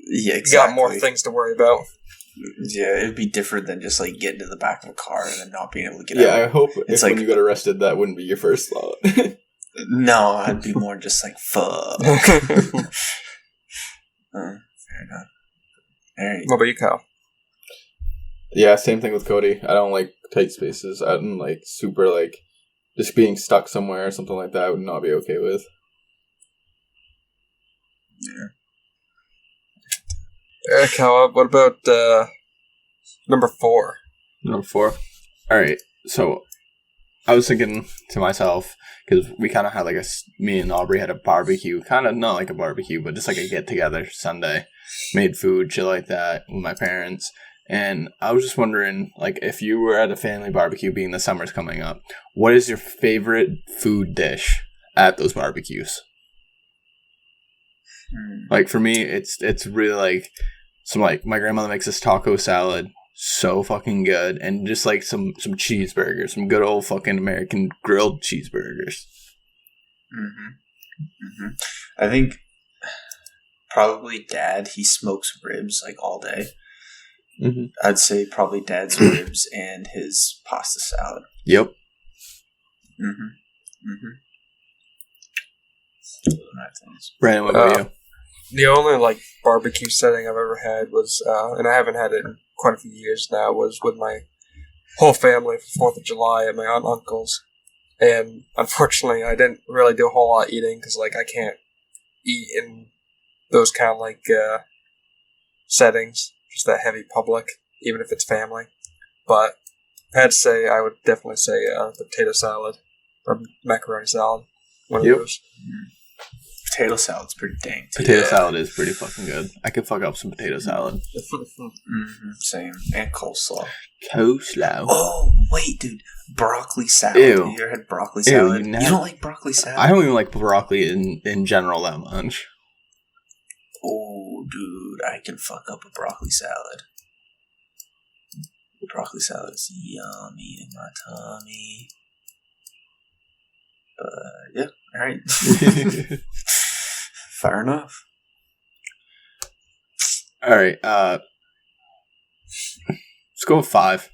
Speaker 1: Yeah, exactly.
Speaker 3: You got more things to worry about.
Speaker 1: Yeah, it'd be different than just, like, getting to the back of a car and then not being able to get out.
Speaker 2: Yeah, I hope
Speaker 1: it's like,
Speaker 2: when you got arrested, that wouldn't be your first thought.
Speaker 1: No, I'd be more just like, fuck. Fair enough. Alright.
Speaker 3: What about you, Kyle?
Speaker 2: Yeah, same thing with Cody. I don't like tight spaces. I don't like super, like... Just being stuck somewhere or something like that, I would not be okay with.
Speaker 3: Yeah. Kyle, what about number 4?
Speaker 2: Number 4? Alright, so I was thinking to myself, because we kind of had like me and Aubrey had a barbecue, kind of not like a barbecue, but just like a get-together Sunday. Made food, shit like that, with my parents. And I was just wondering, like, if you were at a family barbecue, being the summer's coming up, what is your favorite food dish at those barbecues? Like, for me, it's really, like, my grandmother makes this taco salad so fucking good, and just, like, some cheeseburgers, some good old fucking American grilled cheeseburgers.
Speaker 1: I think probably Dad, he smokes ribs, like, all day. I'd say probably Dad's ribs and his pasta salad.
Speaker 2: Yep. Brandon, what about you?
Speaker 3: The only like barbecue setting I've ever had was, and I haven't had it in quite a few years now, was with my whole family for 4th of July at my aunt and uncle's. And unfortunately, I didn't really do a whole lot of eating because like I can't eat in those kind of like settings. Just that heavy public, even if it's family. But if I had to say, I would definitely say the potato salad or macaroni salad. One of those.
Speaker 1: Potato salad's pretty dang.
Speaker 2: Potato salad is pretty fucking good. I could fuck up some potato salad.
Speaker 1: Same. And coleslaw.
Speaker 2: Coleslaw.
Speaker 1: Oh, wait, dude. Broccoli salad.
Speaker 2: Ew.
Speaker 1: Have you ever had broccoli salad?
Speaker 2: You
Speaker 1: don't like broccoli salad?
Speaker 2: I don't even like broccoli in general that much.
Speaker 1: Oh, dude, I can fuck up a broccoli salad. Broccoli salad is yummy in my tummy. Yeah, alright. Fair enough.
Speaker 2: All right. Let's go with 5.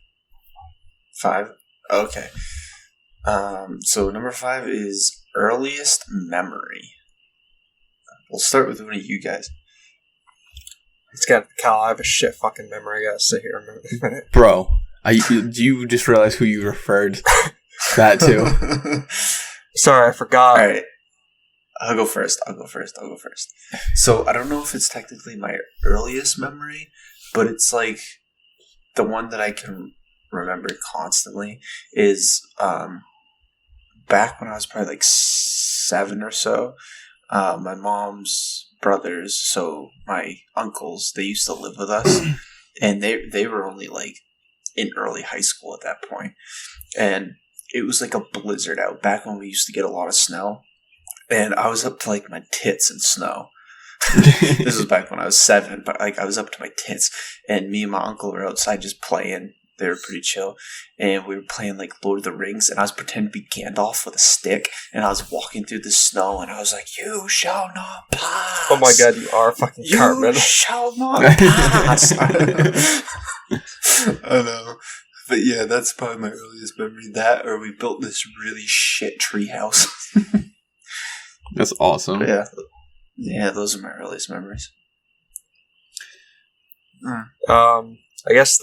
Speaker 1: 5? Okay. So number 5 is earliest memory. We'll start with one of you guys.
Speaker 3: It's got Cal. I have a shit fucking memory. I gotta sit here a minute.
Speaker 2: Bro, do you just realize who you referred that to?
Speaker 3: Sorry, I forgot.
Speaker 1: All right. I'll go first. So I don't know if it's technically my earliest memory, but it's like the one that I can remember constantly is back when I was probably like 7 or so. My mom's brothers, so my uncles, they used to live with us, and they were only like in early high school at that point, and it was like a blizzard out back when we used to get a lot of snow, and I was up to like my tits in snow. This was back when I was 7, but like I was up to my tits, and me and my uncle were outside just playing. They were pretty chill, and we were playing like Lord of the Rings, and I was pretending to be Gandalf with a stick, and I was walking through the snow, and I was like, "You shall not pass."
Speaker 3: Oh my god, you are fucking Cartman.
Speaker 1: You shall not pass. I know. But yeah, that's probably my earliest memory. That, or we built this really shit tree house.
Speaker 2: That's awesome.
Speaker 1: But yeah, those are my earliest memories.
Speaker 3: I guess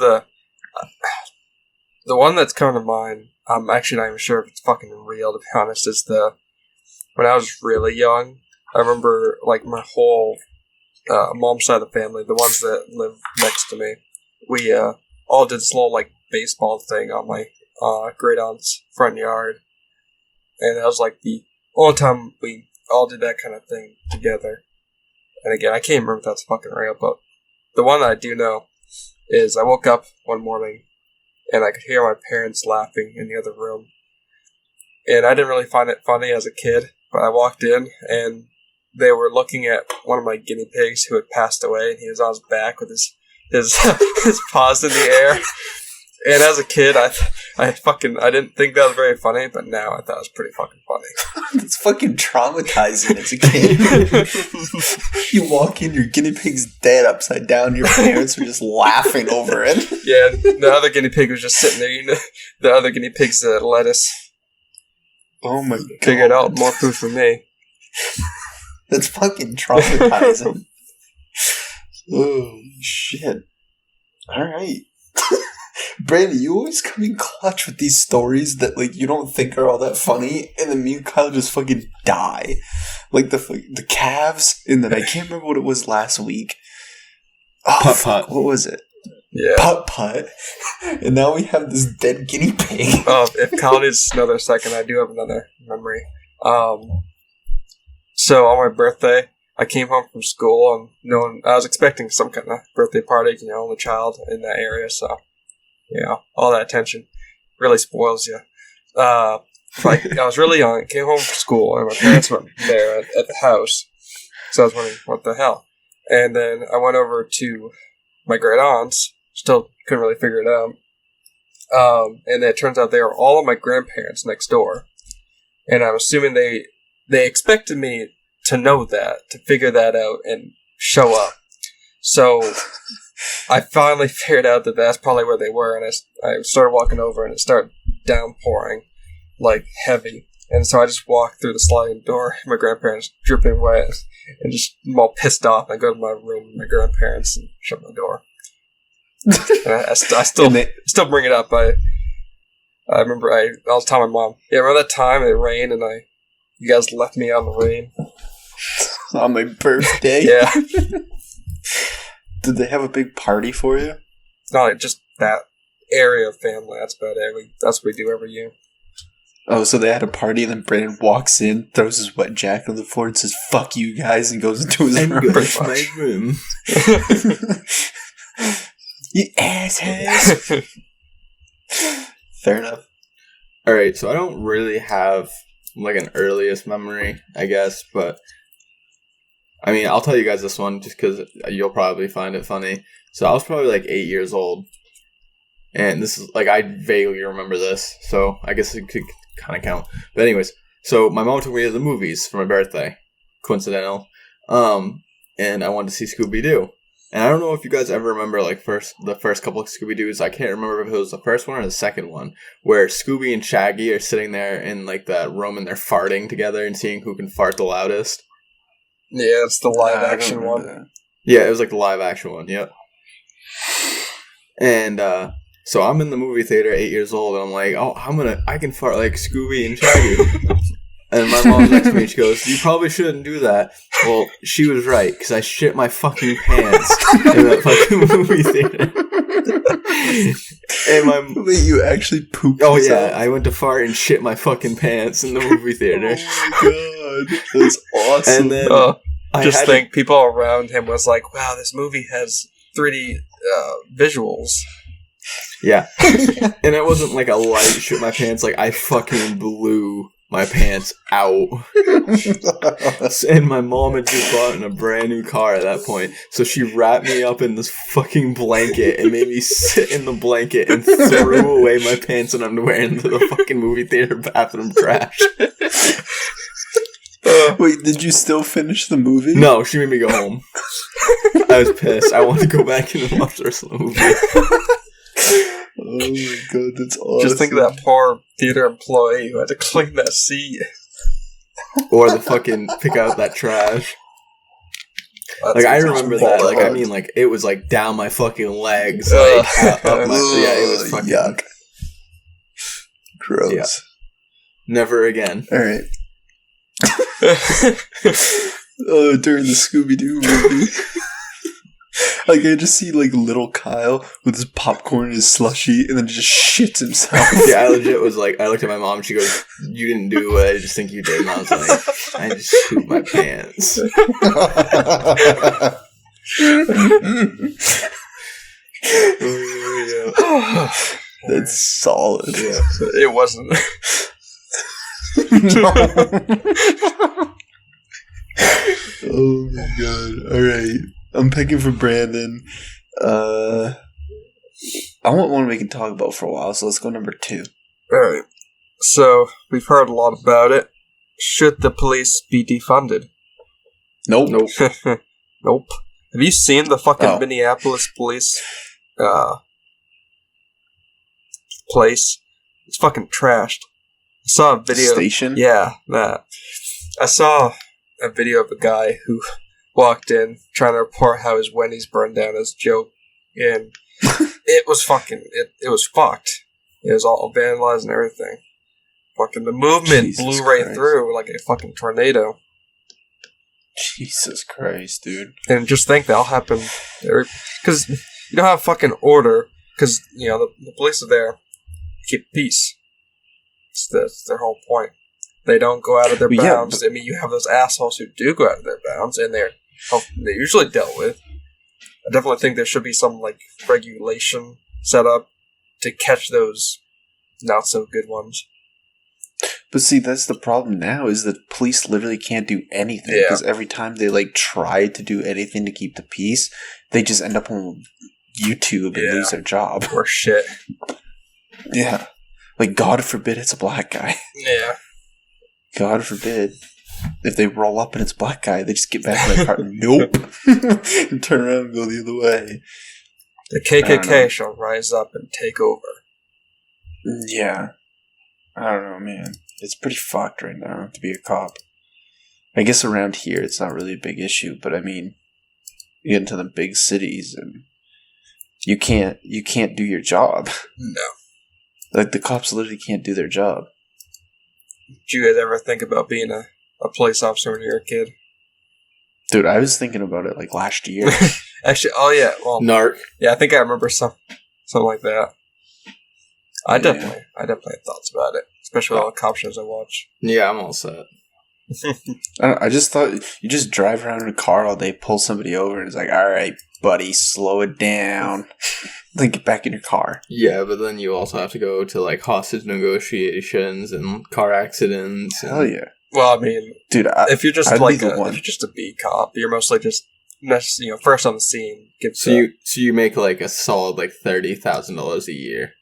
Speaker 3: the one that's coming to mind, I'm actually not even sure if it's fucking real, to be honest, is when I was really young, I remember, like, my whole mom's side of the family, the ones that live next to me, we all did this little, like, baseball thing on my great aunt's front yard, and that was, like, the only time we all did that kind of thing together. And again, I can't remember if that's fucking real, but the one that I do know is I woke up one morning and I could hear my parents laughing in the other room. And I didn't really find it funny as a kid, but I walked in and they were looking at one of my guinea pigs who had passed away, and he was on his back with his his paws in the air. And as a kid, I didn't think that was very funny, but now I thought it was pretty fucking funny.
Speaker 1: It's fucking traumatizing as a kid. You walk in, your guinea pig's dead upside down, your parents are just laughing over it.
Speaker 3: Yeah, the other guinea pig was just sitting there eating the other guinea pig's lettuce.
Speaker 1: Oh my god.
Speaker 3: Figured out more food for me.
Speaker 1: That's fucking traumatizing. Oh, shit. Alright. Brandon, you always come in clutch with these stories that, like, you don't think are all that funny, and then me and Kyle just fucking die. Like, the calves, and then I can't remember what it was last week. Oh,
Speaker 2: Putt-putt.
Speaker 1: What was it?
Speaker 3: Yeah.
Speaker 1: Putt-putt. And now we have this dead guinea pig.
Speaker 3: If Kyle needs another second, I do have another memory. So on my birthday, I came home from school, and I was expecting some kind of birthday party, only child in that area, so... all that attention really spoils you. Like, I was really young, came home from school, and my parents weren't there at the house. So I was wondering, what the hell? And then I went over to my great aunts, still couldn't really figure it out. And it turns out they were all of my grandparents next door. And I'm assuming they expected me to know that, to figure that out, and show up. So... I finally figured out that that's probably where they were, and I started walking over, and it started downpouring, like, heavy. And so I just walked through the sliding door, my grandparents dripping wet, and just I'm all pissed off. I go to my room with my grandparents and shut my door. And I still bring it up. I remember I was telling my mom, remember that time it rained and you guys left me out in the rain?
Speaker 1: On my birthday?
Speaker 3: Yeah.
Speaker 1: Did they have a big party for you?
Speaker 3: No, just that area of family. That's about it. That's what we do every year.
Speaker 1: Oh, so they had a party, and then Brandon walks in, throws his wet jacket on the floor, and says, "Fuck you guys," and goes into his room.
Speaker 2: Goes to my room.
Speaker 1: You assholes. Fair enough.
Speaker 2: Alright, so I don't really have, like, an earliest memory, I guess, but... I mean, I'll tell you guys this one just because you'll probably find it funny. So I was probably like 8 years old. And this is, like, I vaguely remember this. So I guess it could kind of count. But anyways, so my mom took me to the movies for my birthday. Coincidental. And I wanted to see Scooby-Doo. And I don't know if you guys ever remember, like, the first couple of Scooby-Doos. I can't remember if it was the first one or the second one, where Scooby and Shaggy are sitting there in, like, that room and they're farting together and seeing who can fart the loudest.
Speaker 3: Yeah, it's the live
Speaker 1: I don't
Speaker 3: action
Speaker 1: remember
Speaker 3: one.
Speaker 1: that.
Speaker 2: Yeah, it was like the live action one, yep. And, so I'm in the movie theater, 8 years old, and I'm like, oh, I can fart like Scooby and Shaggy. And my mom's next to me, and she goes, you probably shouldn't do that. Well, she was right, because I shit my fucking pants in that fucking movie theater. And
Speaker 1: Wait, you actually pooped?
Speaker 2: oh
Speaker 1: yourself?
Speaker 2: yeah, I went to fart and shit my fucking pants in the movie theater.
Speaker 1: Oh my god, that's awesome.
Speaker 2: And then I
Speaker 3: Just
Speaker 2: had
Speaker 3: think, people around him was like, wow, this movie has 3D visuals.
Speaker 2: yeah. And it wasn't like a light shit my pants, like I fucking blew my pants out. And my mom had just bought in a brand new car at that point, so she wrapped me up in this fucking blanket and made me sit in the blanket and threw away my pants and underwear into the fucking movie theater bathroom trash.
Speaker 1: Wait, did you still finish the movie?
Speaker 2: No, she made me go home. I was pissed. I wanted to go back and watch the rest of the movie.
Speaker 1: Oh my god, that's awesome.
Speaker 3: Just think of that poor theater employee who had to clean that seat.
Speaker 2: Or the fucking pick out that trash.
Speaker 3: That's
Speaker 2: Like I remember that. Like I
Speaker 1: hard.
Speaker 2: mean, like it was like down my fucking legs. Like up my, yeah, it was fucking
Speaker 1: yuck. Gross.
Speaker 2: Yeah. Never again.
Speaker 1: All right. During the Scooby-Doo movie. Like, I just see, like, little Kyle with his popcorn and his slushie, and then just shits himself.
Speaker 2: Yeah, I legit was like, I looked at my mom, and she goes, you didn't do what I just think you did. And I was like, I just pooped my pants.
Speaker 1: That's solid.
Speaker 2: Yeah.
Speaker 3: It wasn't.
Speaker 1: Oh my god. Alright. I'm picking for Brandon. I want one we can talk about for a while, so let's go number 2.
Speaker 3: Alright. So, we've heard a lot about it. Should the police be defunded?
Speaker 1: Nope.
Speaker 3: Nope. Have you seen the fucking
Speaker 1: Oh.
Speaker 3: Minneapolis police place? It's fucking trashed. I saw a video.
Speaker 1: Station?
Speaker 3: Yeah, that. I saw a video of a guy who walked in trying to report how his Wendy's burned down as a joke, and it was fucking. It was fucked. It was all vandalized and everything. Fucking the movement
Speaker 1: Jesus
Speaker 3: blew right
Speaker 1: Christ.
Speaker 3: through like a fucking tornado.
Speaker 1: Jesus Christ, dude.
Speaker 3: And just think that'll happen because you don't have fucking order because you know the police are there to keep peace. That's their whole point. They don't go out of their
Speaker 1: Well, yeah,
Speaker 3: bounds. I mean, you have those assholes who do go out of their bounds, and they're usually dealt with. I definitely think there should be some like regulation set up to catch those not so good ones.
Speaker 1: But see, that's the problem now, is that police literally can't do anything.
Speaker 3: Yeah.
Speaker 1: Because every time they, like, try to do anything to keep the peace, they just end up on YouTube and
Speaker 3: Yeah.
Speaker 1: lose their job.
Speaker 3: Or shit.
Speaker 1: Yeah. Like, God forbid it's a black guy.
Speaker 3: Yeah.
Speaker 1: God forbid. If they roll up and it's a black guy, they just get back in their car and nope. And turn around and go the other way.
Speaker 3: The
Speaker 1: I don't know.
Speaker 3: KKK shall rise up and take over.
Speaker 1: Yeah. I don't know, man. It's pretty fucked right now to be a cop. I guess around here it's not really a big issue, but I mean, you get into the big cities and you can't do your job.
Speaker 3: No.
Speaker 1: Like, the cops literally can't do their job.
Speaker 3: Did you guys ever think about being a police officer when you were a kid?
Speaker 1: Dude, I was thinking about it like last year.
Speaker 3: Actually, oh yeah, well,
Speaker 2: Narc.
Speaker 3: yeah, I think I remember something like that. I
Speaker 1: Yeah.
Speaker 3: definitely had thoughts about it, especially with all the cop shows I watch.
Speaker 2: Yeah, I'm all set.
Speaker 1: I just thought you just drive around in a car all day, pull somebody over, and it's like, all right, buddy, slow it down. Then get back in your car.
Speaker 2: Yeah, but then you also have to go to like hostage negotiations and car accidents. And
Speaker 1: Hell yeah.
Speaker 3: Well, I mean,
Speaker 1: Dude,
Speaker 3: if you're just
Speaker 1: I'd be
Speaker 3: like
Speaker 1: the
Speaker 3: if
Speaker 1: one.
Speaker 3: you're just a beat cop, you're mostly just first on the scene.
Speaker 2: So you make like a solid like $30,000 a year.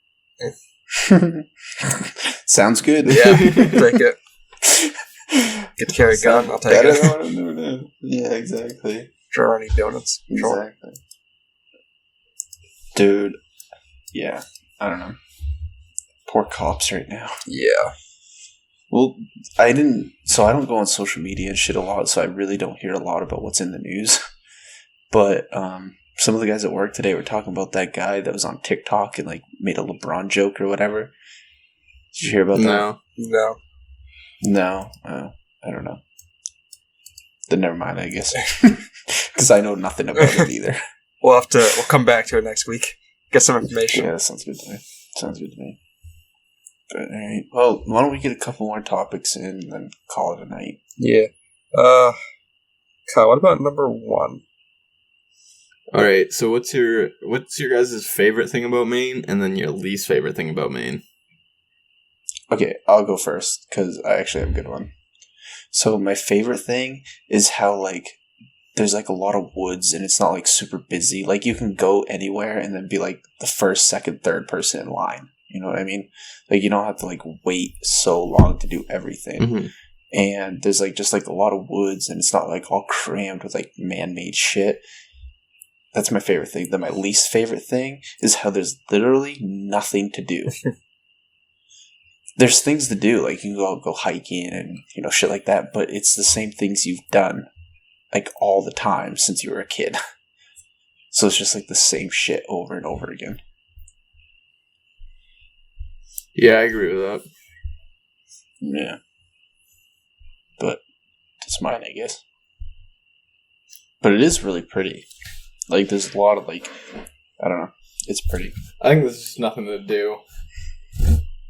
Speaker 1: Sounds good.
Speaker 3: yeah, take it. Get to carry a gun. I'll take
Speaker 1: Better
Speaker 3: it.
Speaker 1: than what I'm doing now. Yeah, exactly.
Speaker 3: Sure, I need donuts. Sure.
Speaker 1: Exactly. Dude, yeah, I don't know. Poor cops right now.
Speaker 3: Yeah.
Speaker 1: Well, I don't go on social media and shit a lot, so I really don't hear a lot about what's in the news. But some of the guys at work today were talking about that guy that was on TikTok and like made a LeBron joke or whatever. Did you hear about that?
Speaker 3: No.
Speaker 1: No. I don't know. Then never mind, I guess. Because I know nothing about it either.
Speaker 3: We'll come back to it next week. Get some information.
Speaker 1: Yeah, that sounds good to me. But, alright. Well, why don't we get a couple more topics in and then call it a night?
Speaker 3: Yeah. Kyle, what about number 1?
Speaker 2: All right. So what's your guys' favorite thing about Maine, and then your least favorite thing about Maine?
Speaker 1: Okay, I'll go first because I actually have a good one. So my favorite thing is how like there's like a lot of woods and it's not like super busy. Like you can go anywhere and then be like the first, second, third person in line. You know what I mean? Like you don't have to like wait so long to do everything.
Speaker 2: Mm-hmm.
Speaker 1: And there's like just like a lot of woods and it's not like all crammed with like man-made shit. That's my favorite thing. Then my least favorite thing is how there's literally nothing to do. There's things to do, like you can go hiking and, you know, shit like that, but it's the same things you've done, like, all the time since you were a kid. So it's just, like, the same shit over and over again.
Speaker 2: Yeah, I agree with that.
Speaker 1: Yeah. But that's mine, I guess. But it is really pretty. Like, there's a lot of, like, I don't know. It's pretty.
Speaker 2: I think there's just nothing to do.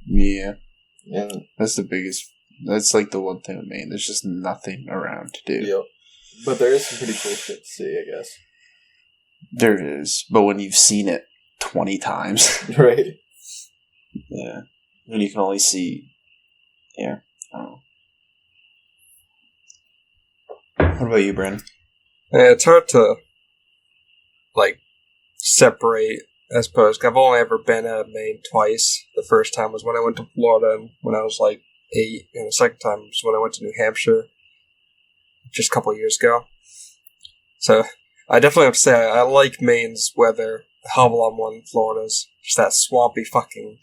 Speaker 1: Yeah.
Speaker 2: Yeah.
Speaker 1: That's the biggest. That's like the one thing with Maine. There's just nothing around to do.
Speaker 2: Yep. But there is some pretty cool shit to see, I guess.
Speaker 1: There is. But when you've seen it 20 times.
Speaker 2: Right.
Speaker 1: Yeah. When you can only see. Yeah. I don't know. What about you, Brandon?
Speaker 3: Yeah, it's hard to, like, separate, I suppose. I've only ever been to Maine twice. The first time was when I went to Florida and when I was like 8, and the second time was when I went to New Hampshire just a couple of years ago. So I definitely have to say I like Maine's weather a hell of a lot more than Florida's. Just that swampy fucking...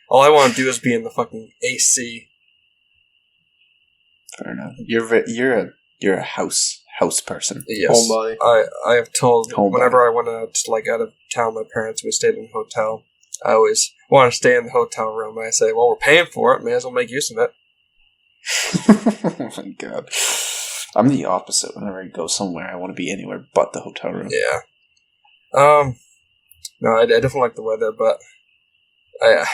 Speaker 3: All I want to do is be in the fucking AC.
Speaker 1: Fair enough. You're a house person.
Speaker 3: Yes.
Speaker 2: Homebody.
Speaker 3: I have told
Speaker 1: Homebody.
Speaker 3: whenever I went out of town with my parents, we stayed in a hotel. I always want to stay in the hotel room. And I say, well, we're paying for it. May as well make use of it.
Speaker 1: Oh my god. I'm the opposite. Whenever I go somewhere, I want to be anywhere but the hotel room.
Speaker 3: Yeah. No, I definitely like the weather, but I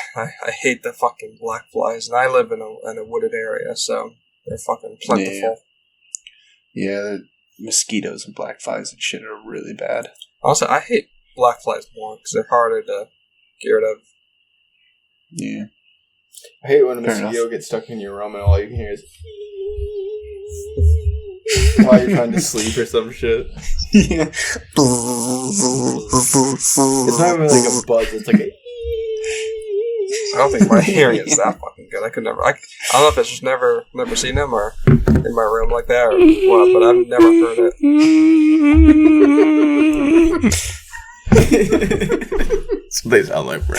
Speaker 3: hate the fucking black flies, and I live in a wooded area, so they're fucking plentiful.
Speaker 1: Yeah, the mosquitoes and black flies and shit are really bad.
Speaker 3: Also, I hate black flies more because they're harder to get rid of.
Speaker 1: Yeah.
Speaker 2: I hate when a
Speaker 1: Fair
Speaker 2: mosquito
Speaker 1: enough.
Speaker 2: gets stuck in your room and all you can hear is while you're trying to sleep or some shit.
Speaker 1: Yeah.
Speaker 2: It's not even like a buzz, it's like a
Speaker 3: I don't think my hearing is that fucking good. I could never. I don't know if it's just never seen them or in my room like that or what, but I've never heard it.
Speaker 2: That's what they sound like, bro.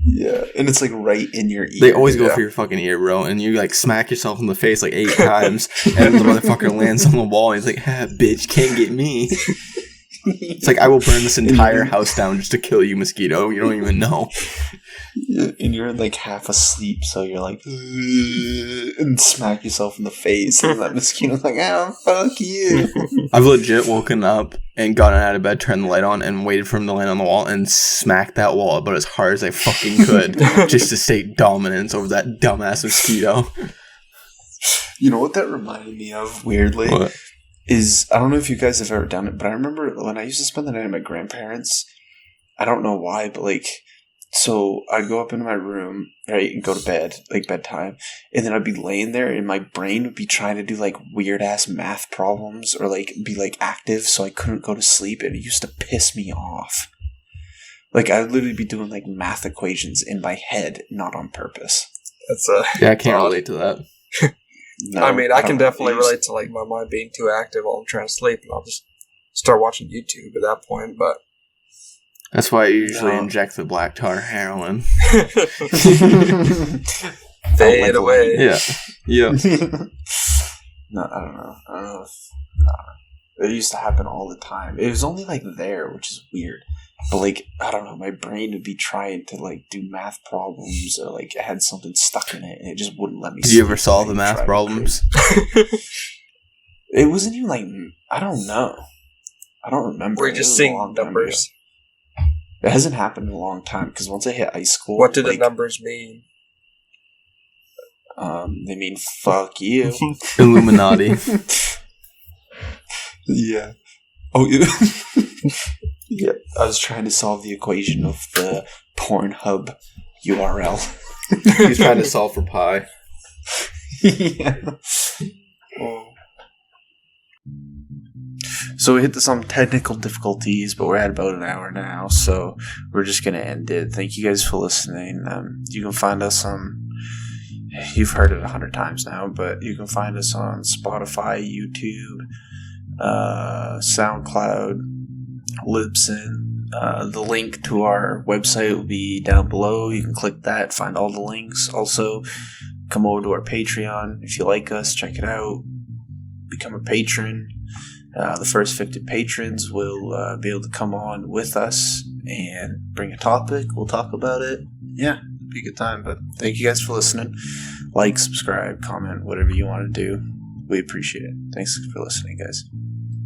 Speaker 1: Yeah, and it's like right in your ear.
Speaker 2: They always go
Speaker 3: Yeah.
Speaker 2: for your fucking ear, bro, and you like smack yourself in the face like 8 times, and the motherfucker lands on the wall, and he's like, "Ha, bitch, can't get me." It's like, I will burn this entire house down just to kill you, mosquito. You don't even know.
Speaker 1: Yeah, and you're like half asleep, so you're like, "Ugh," and smack yourself in the face, and that mosquito's like, "Oh, fuck you."
Speaker 2: I've legit woken up and gotten out of bed, turned the light on, and waited for him to land on the wall and smacked that wall about as hard as I fucking could just to take dominance over that dumbass mosquito.
Speaker 1: You know what that reminded me of, weirdly?
Speaker 2: What?
Speaker 1: Is, I don't know if you guys have ever done it, but I remember when I used to spend the night at my grandparents', I don't know why, but like, so I'd go up into my room, right, and go to bed, like bedtime, and then I'd be laying there and my brain would be trying to do like weird ass math problems or like be like active so I couldn't go to sleep, and it used to piss me off. Like I would literally be doing like math equations in my head, not on purpose.
Speaker 3: That's
Speaker 2: Yeah, I can't relate to that.
Speaker 1: No,
Speaker 3: I mean, I can
Speaker 1: don't know.
Speaker 3: definitely relate to like my mind being too active while I'm trying to sleep, and I'll just start watching YouTube at that point. But
Speaker 2: That's why I usually
Speaker 1: No.
Speaker 2: inject the black tar heroin.
Speaker 3: Fade away.
Speaker 2: Yeah. Yeah.
Speaker 1: No, I don't know. It used to happen all the time. It was only like there, which is weird. But like, I don't know, my brain would be trying to like do math problems or like it had something stuck in it and it just wouldn't let me
Speaker 2: Did you ever
Speaker 1: sleep.
Speaker 2: solve the
Speaker 1: I'd
Speaker 2: math
Speaker 1: try to
Speaker 2: problems?
Speaker 1: It wasn't even like, I don't know. I don't remember.
Speaker 3: We're
Speaker 1: It
Speaker 3: just
Speaker 1: was a
Speaker 3: seeing
Speaker 1: long time ago.
Speaker 3: numbers.
Speaker 1: It hasn't happened in a long time because once I hit high school,
Speaker 3: What do the
Speaker 1: like,
Speaker 3: numbers mean?
Speaker 1: they mean fuck you.
Speaker 2: Illuminati.
Speaker 1: Yeah. Oh, yeah. Yeah. I was trying to solve the equation of the Pornhub URL.
Speaker 2: He's trying to solve for pi.
Speaker 1: Yeah. So we hit some technical difficulties, but we're at about an hour now, so we're just going to end it. Thank you guys for listening. You can find us on, you've heard it 100 times now, but you can find us on Spotify, YouTube, SoundCloud, Libsyn. The link to our website will be down below. You can click that, find all the links. Also, come over to our Patreon. If you like us, check it out. Become a patron. The first 50 patrons will be able to come on with us and bring a topic. We'll talk about it. Yeah, it'll be a good time. But thank you guys for listening. Like, subscribe, comment, whatever you want to do. We appreciate it. Thanks for listening, guys.